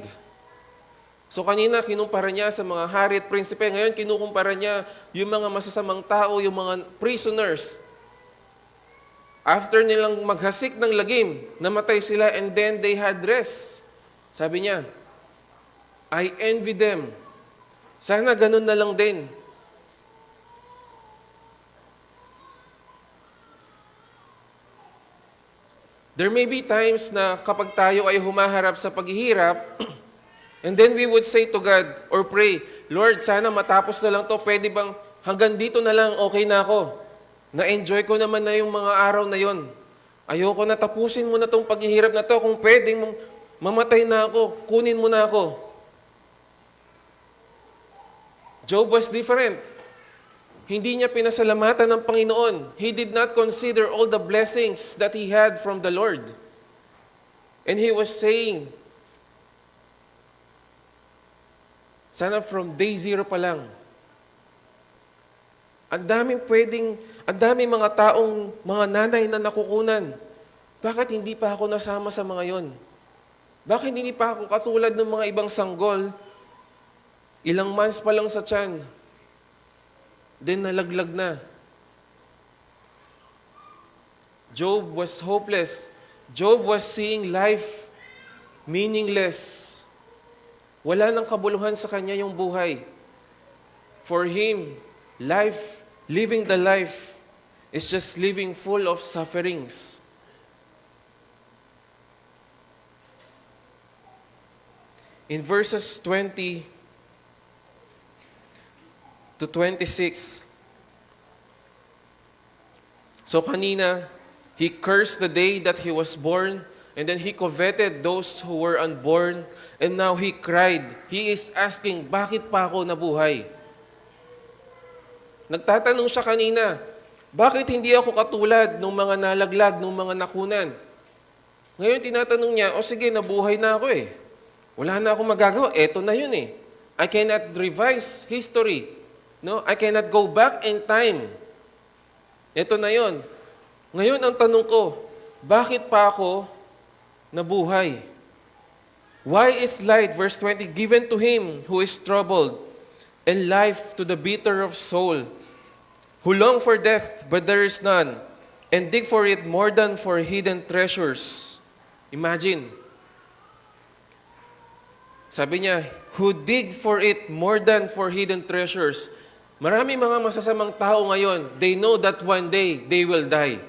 So kanina, kinumpara niya sa mga hari at prinsipe. Ngayon, kinukumpara niya yung mga masasamang tao, yung mga prisoners. After nilang maghasik ng lagim, namatay sila and then they had rest. Sabi niya, I envy them. Sana ganun na lang din. There may be times na kapag tayo ay humaharap sa paghihirap, and then we would say to God or pray, Lord, sana matapos na lang to. Pwede bang hanggang dito na lang, okay na ako. Na-enjoy ko naman na yung mga araw na yon. Ayoko na, tapusin mo na tong paghihirap na to. Kung pwedeng mamatay na ako, kunin mo na ako. Job was different. Hindi niya pinasalamatan ng Panginoon. He did not consider all the blessings that he had from the Lord. And he was saying, sana from day zero pa lang. Ang daming mga taong, mga nanay na nakukunan. Bakit hindi pa ako nasama sa mga yon? Bakit hindi pa ako katulad ng mga ibang sanggol? Ilang months pa lang sa tiyan. Then nalaglag na. Job was hopeless. Job was seeing life meaningless. Wala nang kabuluhan sa kanya yung buhay. For him, living the life, is just living full of sufferings. In verses 20 to 26, so kanina, he cursed the day that he was born, and then he coveted those who were unborn, and now he cried. He is asking, bakit pa ako nabuhay? Nagtatanong siya kanina, bakit hindi ako katulad ng mga nalaglag, ng mga nakunan? Ngayon tinatanong niya, o sige, nabuhay na ako eh. Wala na akong magagawa, eto na yun eh. I cannot revise history. No, I cannot go back in time. Eto na yun. Ngayon ang tanong ko, bakit pa ako nabuhay? Why is light, verse 20, given to him who is troubled, and life to the bitter of soul, who long for death, but there is none, and dig for it more than for hidden treasures? Imagine. Sabi niya, who dig for it more than for hidden treasures. Marami mga masasamang tao ngayon, they know that one day they will die.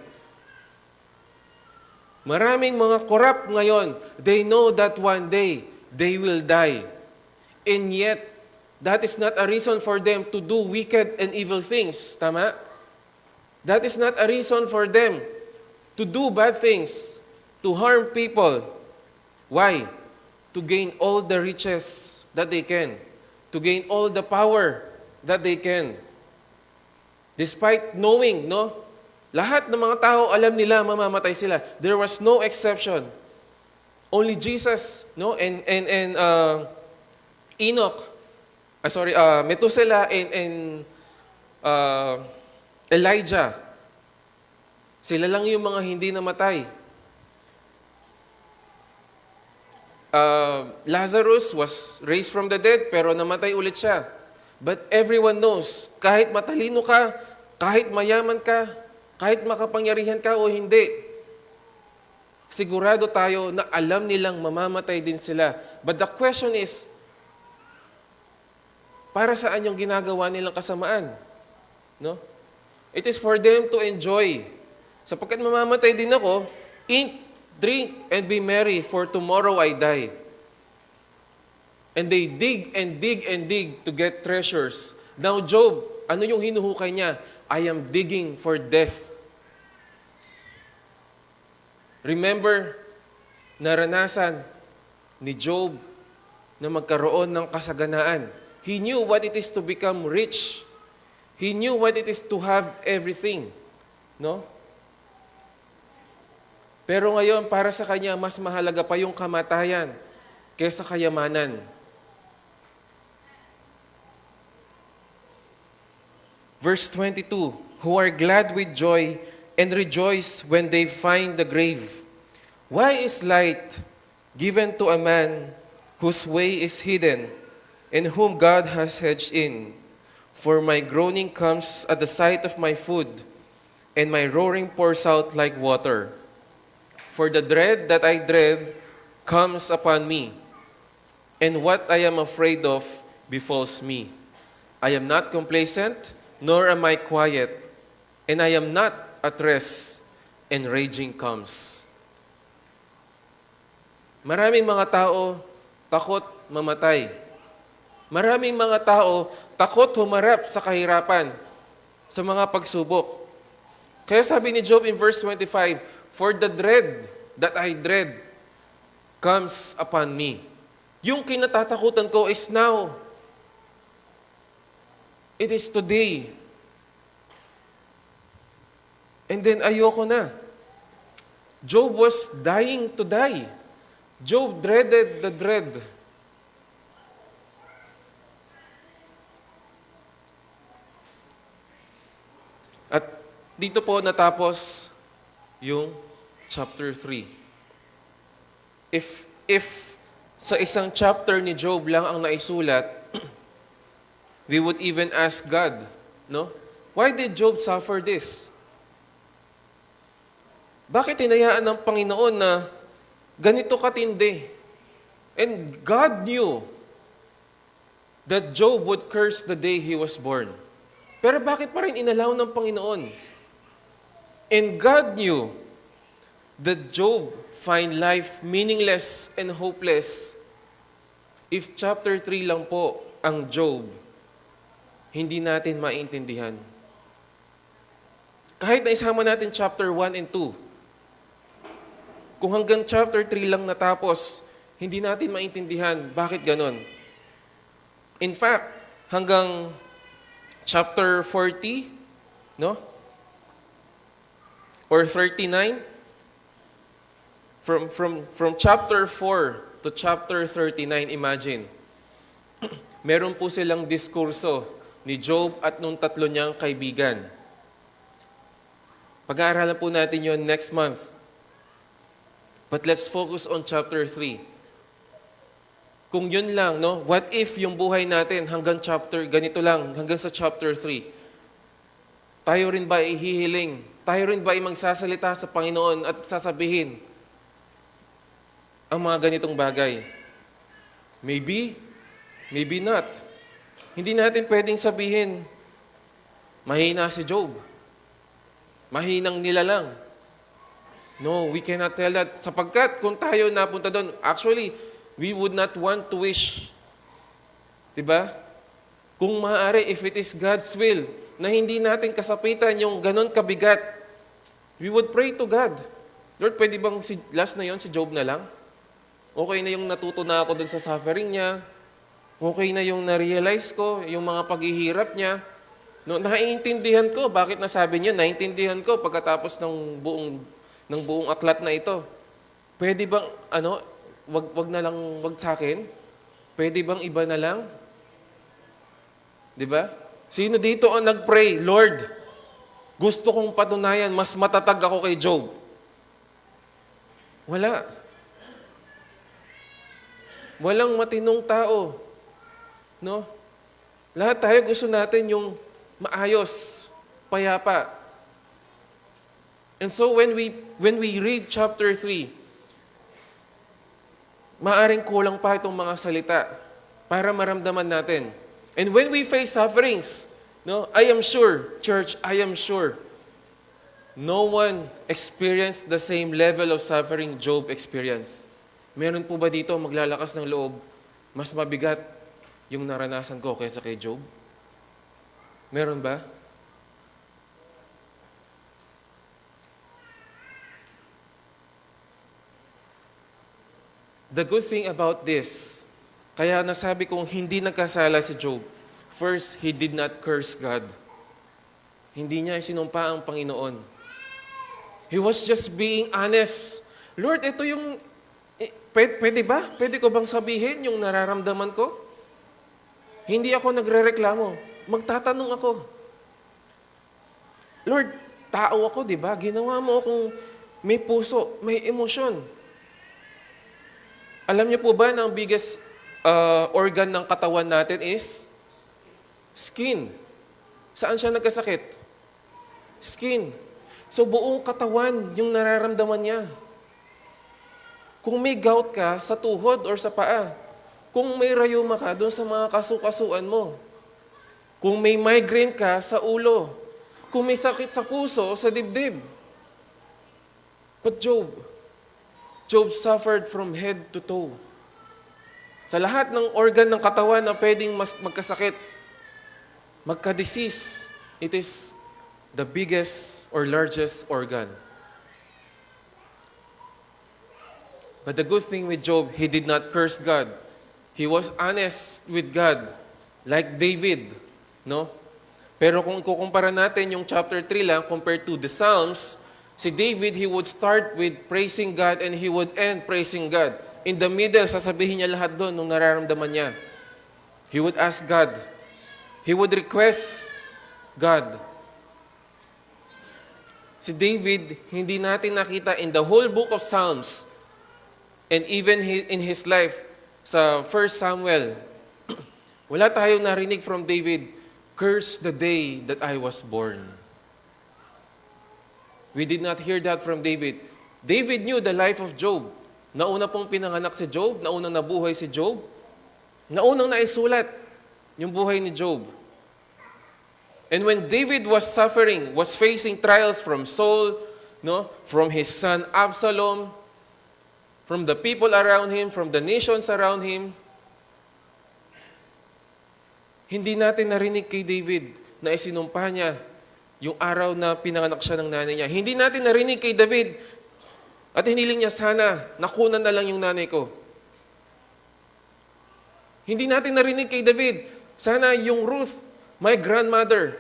Maraming mga corrupt ngayon, they know that one day they will die. And yet, that is not a reason for them to do wicked and evil things. Tama? That is not a reason for them to do bad things, to harm people. Why? To gain all the riches that they can. To gain all the power that they can. Despite knowing, no? Lahat ng mga tao alam nila mamamatay sila. There was no exception. Only Jesus, no? And Enoch, Methuselah and Elijah. Sila lang yung mga hindi namatay. Lazarus was raised from the dead, pero namatay ulit siya. But everyone knows, kahit matalino ka, kahit mayaman ka, kahit makapangyarihan ka o hindi, sigurado tayo na alam nilang mamamatay din sila. But the question is, para saan yung ginagawa nilang kasamaan? No? It is for them to enjoy. Sapagkat mamamatay din ako, eat, drink, and be merry, for tomorrow I die. And they dig and dig and dig to get treasures. Now Job, ano yung hinuhukay niya? I am digging for death. Remember, naranasan ni Job na magkaroon ng kasaganaan. He knew what it is to become rich. He knew what it is to have everything. No? Pero ngayon, para sa kanya, mas mahalaga pa yung kamatayan kaysa kayamanan. Verse 22, who are glad with joy and rejoice when they find the grave. Why is light given to a man whose way is hidden and whom God has hedged in? For my groaning comes at the sight of my food, and my roaring pours out like water. For the dread that I dread comes upon me, and what I am afraid of befalls me. I am not complacent, nor am I quiet, and I am not at rest, and raging comes. Maraming mga tao takot mamatay. Maraming mga tao takot humarap sa kahirapan, sa mga pagsubok. Kaya sabi ni Job in verse 25, for the dread that I dread comes upon me. Yung kinatatakutan ko is now. It is today. And then ayoko na. Job was dying to die. Job dreaded the dread. At dito po natapos yung chapter 3. If sa isang chapter ni Job lang ang naisulat, we would even ask God, no? Why did Job suffer this? Bakit hinayaan ng Panginoon na ganito katindi? And God knew that Job would curse the day he was born. Pero bakit pa rin inalaw ng Panginoon? And God knew that Job find life meaningless and hopeless if chapter 3 lang po ang Job, hindi natin maintindihan. Kahit na isama natin chapter 1 and 2, kung hanggang chapter 3 lang natapos, hindi natin maintindihan bakit ganon. In fact, hanggang chapter 40, no? Or 39, from chapter 4 to chapter 39, imagine. Meron po silang diskurso ni Job at nung tatlo niyang kaibigan. Pag-aaralan po natin yon next month. But let's focus on chapter 3. Kung yun lang, no? What if yung buhay natin hanggang chapter, ganito lang, hanggang sa chapter 3? Tayo rin ba ihihiling? Tayo rin ba magsasalita sa Panginoon at sasabihin ang mga ganitong bagay? Maybe, maybe not. Hindi natin pwedeng sabihin, mahina si Job. Mahinang nilalang. No, we cannot tell that. Sapagkat kung tayo napunta doon, actually, we would not want to wish. Diba? Kung maaari, if it is God's will, na hindi natin kasapitan yung ganon kabigat, we would pray to God. Lord, pwede bang last na yon si Job na lang? Okay na yung natuto na ako dun sa suffering niya. Okay na yung na-realize ko, yung mga paghihirap niya. No, naiintindihan ko, bakit nasabi niya, naiintindihan ko pagkatapos ng buong aklat na ito. Pwede bang, wag na lang, wag sa akin? Pwede bang iba na lang? Di ba? Sino dito ang nag-pray, Lord, gusto kong patunayan, mas matatag ako kay Job? Wala. Walang matinong tao. No? Lahat tayo gusto natin yung maayos, payapa. And so when we read chapter 3, maaring kulang pa itong mga salita para maramdaman natin. And when we face sufferings, no, I am sure, church, I am sure, no one experienced the same level of suffering Job experienced. Meron po ba dito maglalakas ng loob, mas mabigat yung naranasan ko kaysa kay Job? Meron ba? The good thing about this, kaya nasabi kong hindi nagkasala si Job. First, he did not curse God. Hindi niya isinumpa ang Panginoon. He was just being honest. Lord, ito yung, pwede ba? Pwede ko bang sabihin yung nararamdaman ko? Hindi ako nagrereklamo. Magtatanong ako. Lord, tao ako, di ba? Ginawa mo akong may puso, may emosyon. Alam niyo po ba na ang biggest organ ng katawan natin is skin. Saan siya nagkasakit? Skin. So buong katawan yung nararamdaman niya. Kung may gout ka sa tuhod or sa paa, kung may rayuma ka doon sa mga kasukasuan mo, kung may migraine ka sa ulo, kung may sakit sa puso, sa dibdib. But Job suffered from head to toe. Sa lahat ng organ ng katawan na pwedeng magkasakit, magka-disease, it is the biggest or largest organ. But the good thing with Job, he did not curse God. He was honest with God, like David, no? Pero kung ikukumpara natin yung chapter 3 lang compared to the Psalms, si David, he would start with praising God and he would end praising God. In the middle, sasabihin niya lahat doon nung nararamdaman niya. He would ask God. He would request God. Si David, hindi natin nakita in the whole book of Psalms and even in his life sa 1 Samuel, wala tayong narinig from David, curse the day that I was born. We did not hear that from David. David knew the life of Job. Nauna pong pinanganak si Job, naunang nabuhay si Job, naunang naisulat yung buhay ni Job. And when David was suffering, was facing trials from Saul, no, from his son Absalom, from the people around him, from the nations around him, hindi natin narinig kay David na isinumpa niya yung araw na pinanganak siya ng nanay niya. Hindi natin narinig kay David at hiniling niya, sana nakunan na lang yung nanay ko. Hindi natin narinig kay David, sana yung Ruth, my grandmother,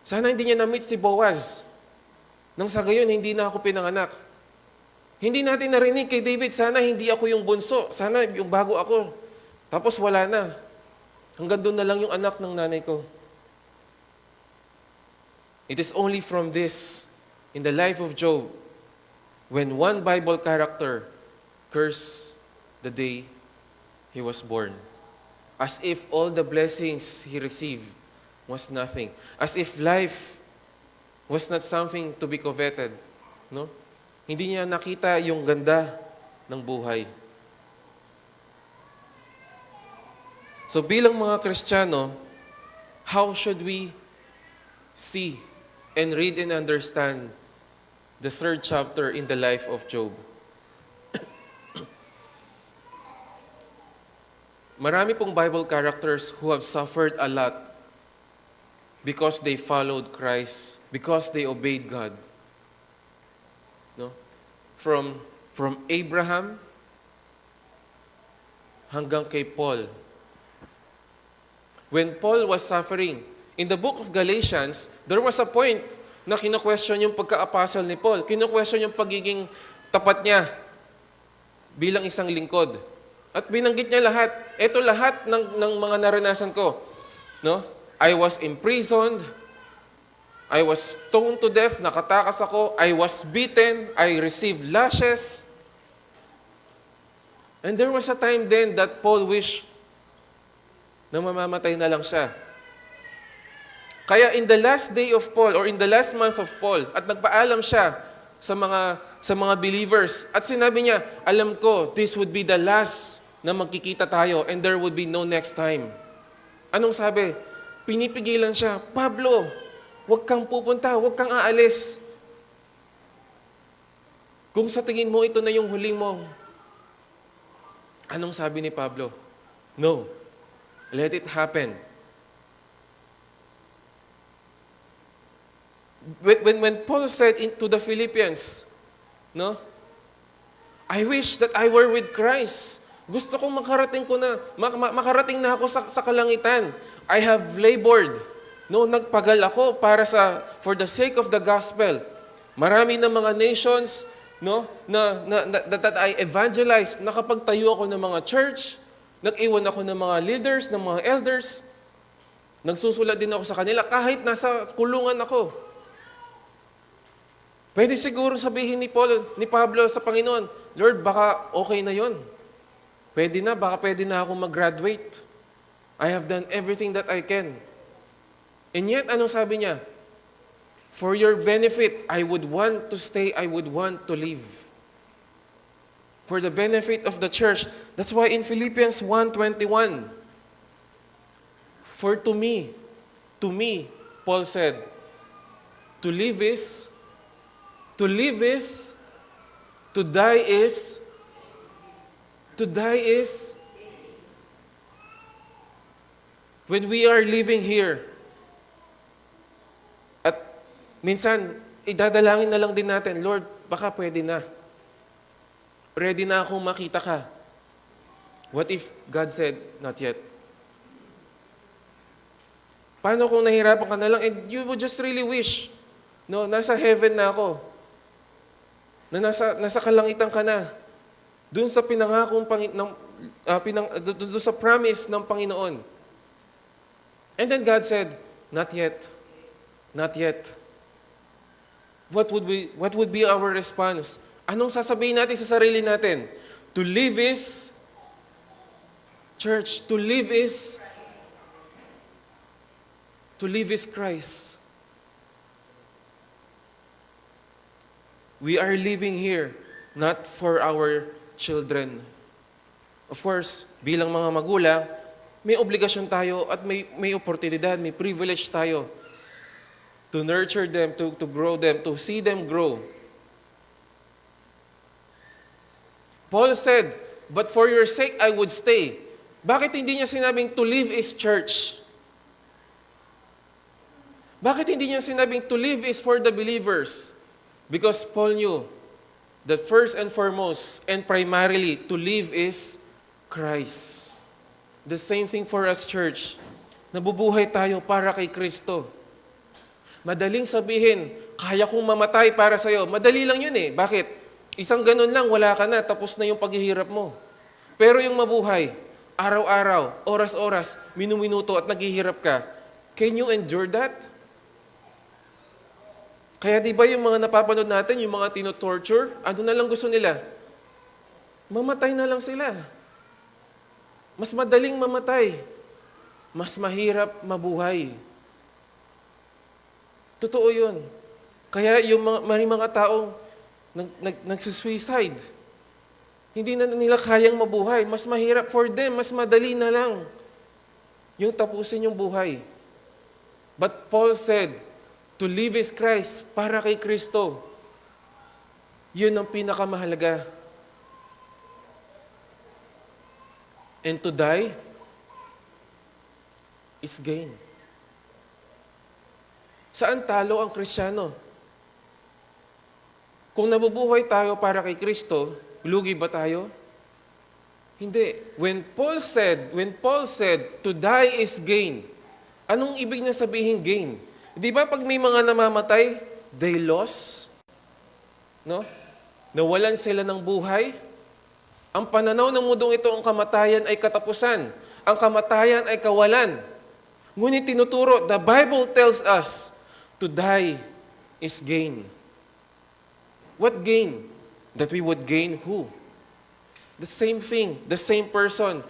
sana hindi niya na-meet si Boaz. Nang sa gayon, hindi na ako pinanganak. Hindi natin narinig kay David, sana hindi ako yung bunso, sana yung bago ako. Tapos wala na. Hanggang doon na lang yung anak ng nanay ko. It is only from this, in the life of Job, when one Bible character cursed the day he was born. As if all the blessings he received was nothing. As if life was not something to be coveted. No? Hindi niya nakita yung ganda ng buhay. So bilang mga Kristiyano, how should we see and read and understand the 3rd chapter in the life of Job? Marami pong Bible characters who have suffered a lot because they followed Christ, because they obeyed God. No? From Abraham hanggang kay Paul. When Paul was suffering, in the book of Galatians, there was a point na kino-question yung pagka-apostle ni Paul. Kino-question yung pagiging tapat niya bilang isang lingkod. At binanggit niya lahat. Ito lahat ng mga naranasan ko. No? I was imprisoned. I was stoned to death. Nakatakas ako. I was beaten. I received lashes. And there was a time then that Paul wished na mamamatay na lang siya. Kaya in the last day of Paul, or in the last month of Paul, at nagpaalam siya sa mga believers, at sinabi niya, alam ko, this would be the last na magkikita tayo and there would be no next time. Anong sabi? Pinipigilan siya, Pablo, huwag kang pupunta, huwag kang aalis. Kung sa tingin mo ito na yung huling mo, anong sabi ni Pablo? No, let it happen. When Paul said to the Philippians, no, I wish that I were with Christ. Gusto kong makarating na ako sa kalangitan. I have labored. No, nagpagal ako for the sake of the gospel. Marami na mga nations, no, that I evangelized. Nakapagtayo ako ng mga church. Nag-iwan ako ng mga leaders, ng mga elders. Nagsusulat din ako sa kanila kahit nasa kulungan ako. Pwede siguro sabihin ni Pablo sa Panginoon, Lord, baka okay na yon. Baka pwede na ako mag-graduate. I have done everything that I can. And yet, anong sabi niya? For your benefit, I would want to stay, I would want to live. For the benefit of the church. That's why in Philippians 1:21, for to me, Paul said, to live is, to die is, when we are living here, at minsan, idadalangin na lang din natin, Lord, baka pwede na. Ready na akong makita ka. What if God said, not yet? Paano kung nahirapan ka na lang and you would just really wish, no, nasa heaven na ako, na nasa kalangitan ka na, dun sa pinangakong dun sa promise ng Panginoon. And then God said, not yet. Not yet. What would be our response? Anong sasabihin natin sa sarili natin? To live is, church, to live is Christ. We are living here not for our children. Of course, bilang mga magulang, may obligasyon tayo at may oportunidad, may privilege tayo to nurture them, to grow them, to see them grow. Paul said, but for your sake I would stay. Bakit hindi niya sinabing to live is church? Bakit hindi niya sinabing to live is for the believers? Because Paul knew that first and foremost and primarily to live is Christ. The same thing for us, church. Nabubuhay tayo para kay Kristo. Madaling sabihin, kaya kong mamatay para sa'yo. Madali lang yun eh. Bakit? Isang ganun lang, wala ka na, tapos na yung paghihirap mo. Pero yung mabuhay, araw-araw, oras-oras, minu-minuto at naghihirap ka, can you endure that? Kaya di ba yung mga napapanood natin, yung mga tino-torture, ano na lang gusto nila? Mamatay na lang sila. Mas madaling mamatay. Mas mahirap mabuhay. Totoo yun. Kaya yung may mga taong nagsusuicide, hindi na nila kayang mabuhay. Mas mahirap for them, mas madali na lang yung tapusin yung buhay. But Paul said, to live is Christ, para kay Kristo. Yun ang pinakamahalaga. And to die is gain. Saan talo ang Kristiyano? Kung nabubuhay tayo para kay Kristo, lugi ba tayo? Hindi. When Paul said, to die is gain, anong ibig niya sabihin gain? Di ba pag may mga namamatay, they lost? No? Nawalan sila ng buhay? Ang pananaw ng mundong ito, ang kamatayan ay katapusan. Ang kamatayan ay kawalan. Ngunit tinuturo, the Bible tells us, to die is gain. What gain? That we would gain who? The same thing, the same person.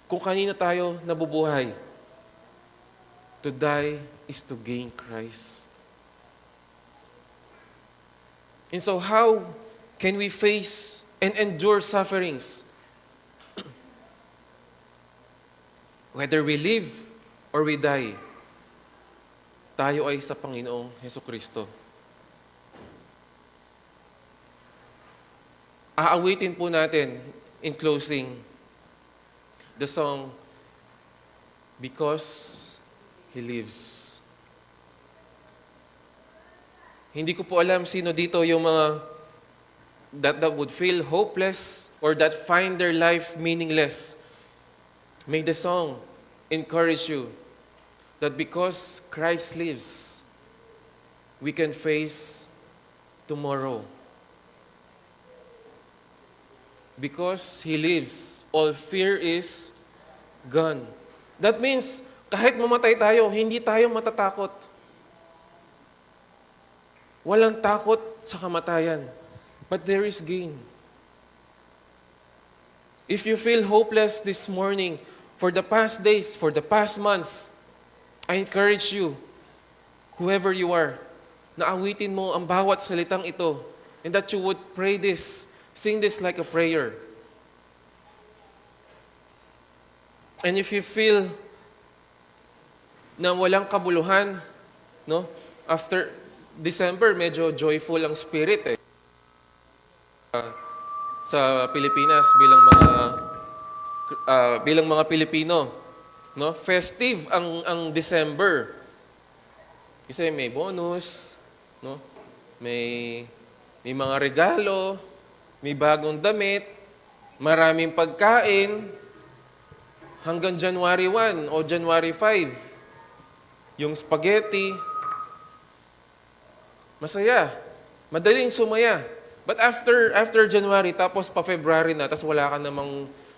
Kung kanino tayo nabubuhay. To die is to gain Christ. And so how can we face and endure sufferings? Whether we live or we die, tayo ay sa Panginoong Hesukristo. Aawitin po natin in closing the song, Because He Lives. Hindi ko po alam sino dito yung mga that would feel hopeless or that find their life meaningless. May the song encourage you that because Christ lives, we can face tomorrow. Because He lives, all fear is gone. That means, kahit mamatay tayo, hindi tayo matatakot. Walang takot sa kamatayan. But there is gain. If you feel hopeless this morning, for the past days, for the past months, I encourage you, whoever you are, na awitin mo ang bawat salitang ito, and that you would pray this, sing this like a prayer. And if you feel na walang kabuluhan, no? After December, medyo joyful ang spirit eh. Sa Pilipinas bilang mga Pilipino, no? Festive ang December. Kasi may bonus, no? May mga regalo, may bagong damit, maraming pagkain, hanggang January 1 o January 5. Yung spaghetti, masaya, madaling sumaya. But after January, tapos pa February na, tapos wala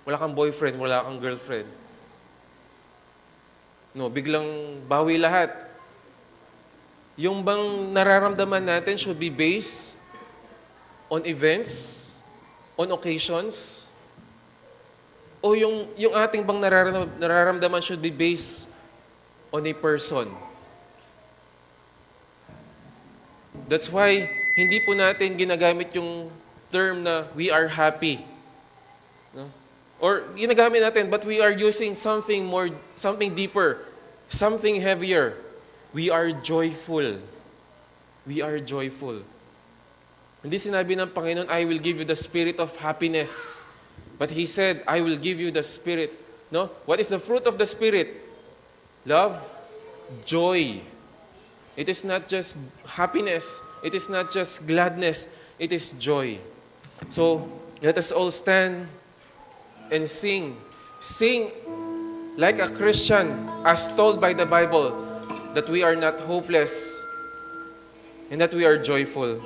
kang boyfriend, wala kang girlfriend. No, biglang bawi lahat. Yung bang nararamdaman natin should be based on events, on occasions, o yung ating bang nararamdaman should be based on a person. That's why hindi po natin ginagamit yung term na we are happy. No? Or ginagamit natin, but we are using something deeper, something heavier. We are joyful. We are joyful. Hindi sinabi ng Panginoon, I will give you the spirit of happiness. But He said, I will give you the spirit. No? What is the fruit of the Spirit? Love, joy. It is not just happiness. It is not just gladness. It is joy. So, let us all stand and sing. Sing like a Christian, as told by the Bible, that we are not hopeless and that we are joyful.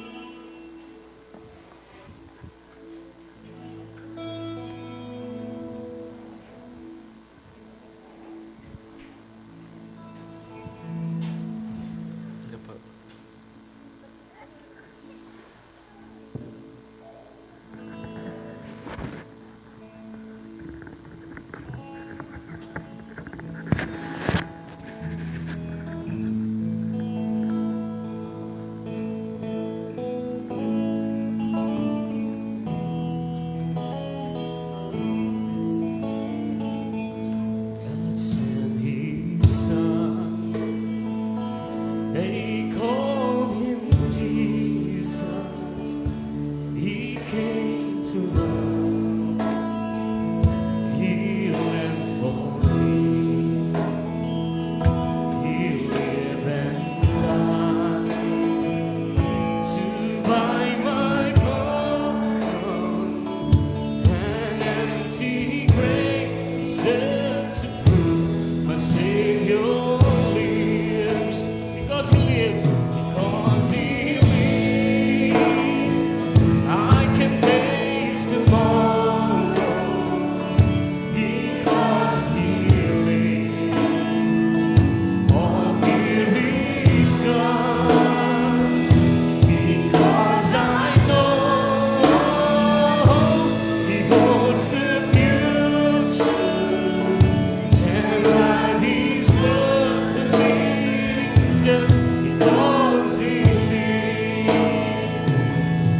because He lives.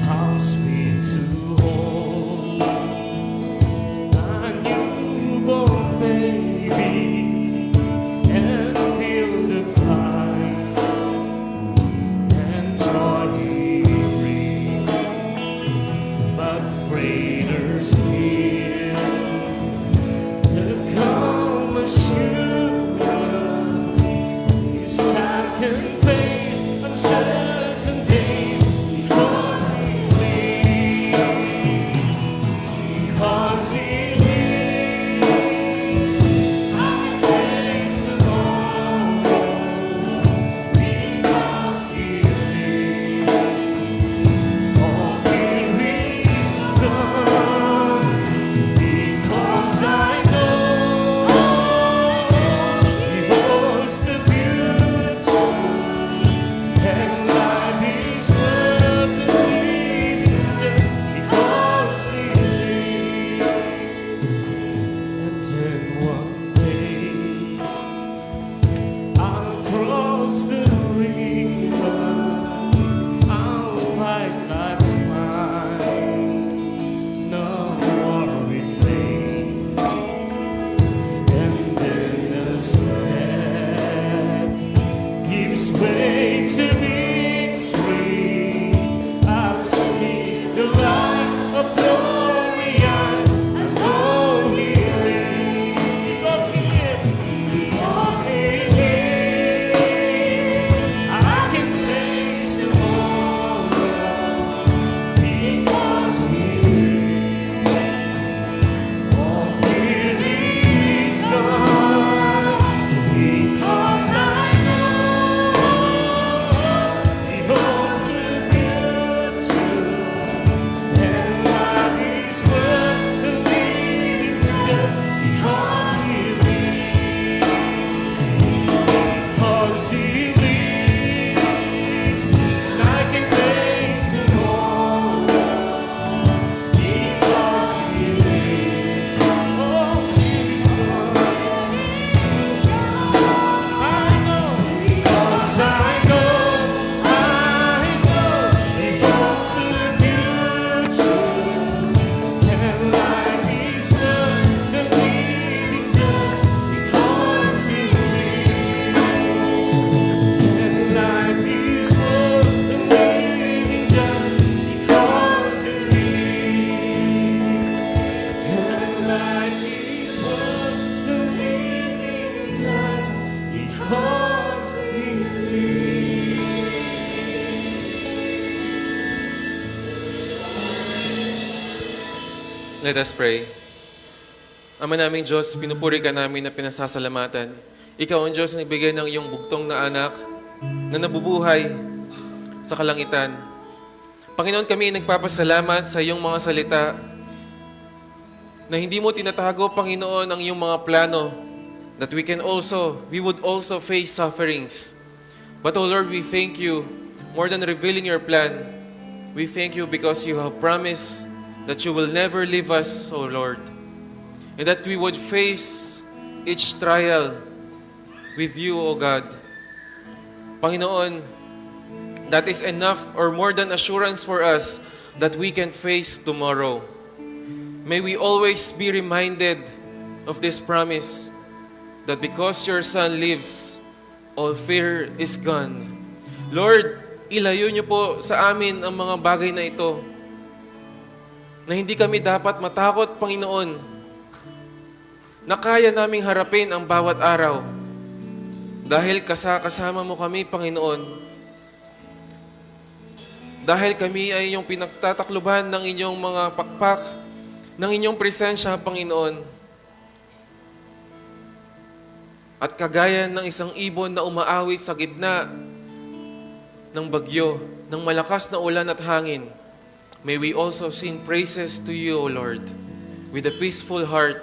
How sweet to hold a newborn baby and feel the pride and joy He brings. But greater still, the calm assurance His child can face uncertain days because He lives. Because He lives, I face tomorrow. Because He lives, all fear is gone. Because I know He holds the future, and life is worth the living just because He lives. And then one day I'll cross the river, I'll fight life's mine, no more with pain. And then as death gives way to victory, I'll see the light of glory. I know He lives. Because He lives. Because He lives, I can face tomorrow. Because He lives, all fear is gone. Because I know He holds the future, and life is worth the living just because He lives. Because He lives, and I can face tomorrow. Because He lives, all fear is gone. I know, because I know He holds the future, and life is worth the living just because He lives. And life is worth the living just because He lives. And life is worth the living just because He Let us pray. Ama naming Diyos, pinupuri ka namin na pinasasalamatan. Ikaw ang Diyos na nagbigay ng iyong bugtong na anak na nabubuhay sa kalangitan. Panginoon, kami nagpapasalamat sa iyong mga salita na hindi mo tinatago, Panginoon, ang iyong mga plano that we would also face sufferings. But, O Lord, we thank you more than revealing your plan. We thank you because you have promised that you will never leave us, O Lord, and that we would face each trial with you, O God. Panginoon, that is enough or more than assurance for us that we can face tomorrow. May we always be reminded of this promise that because your Son lives, all fear is gone. Lord, ilayo niyo po sa amin ang mga bagay na ito na hindi kami dapat matakot, Panginoon, na kaya naming harapin ang bawat araw. Dahil kasama mo kami, Panginoon. Dahil kami ay iyong pinagtatakluban ng inyong mga pakpak, ng inyong presensya, Panginoon. At kagaya ng isang ibon na umaawit sa gitna ng bagyo, ng malakas na ulan at hangin, may we also sing praises to you, O Lord, with a peaceful heart,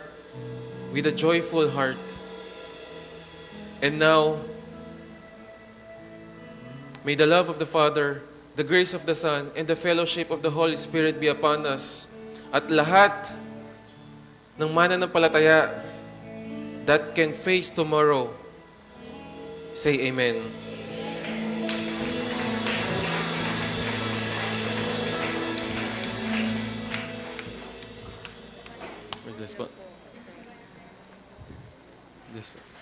with a joyful heart. And now, may the love of the Father, the grace of the Son, and the fellowship of the Holy Spirit be upon us. At lahat ng mananampalataya that can face tomorrow, say Amen. Yes po. Yes po.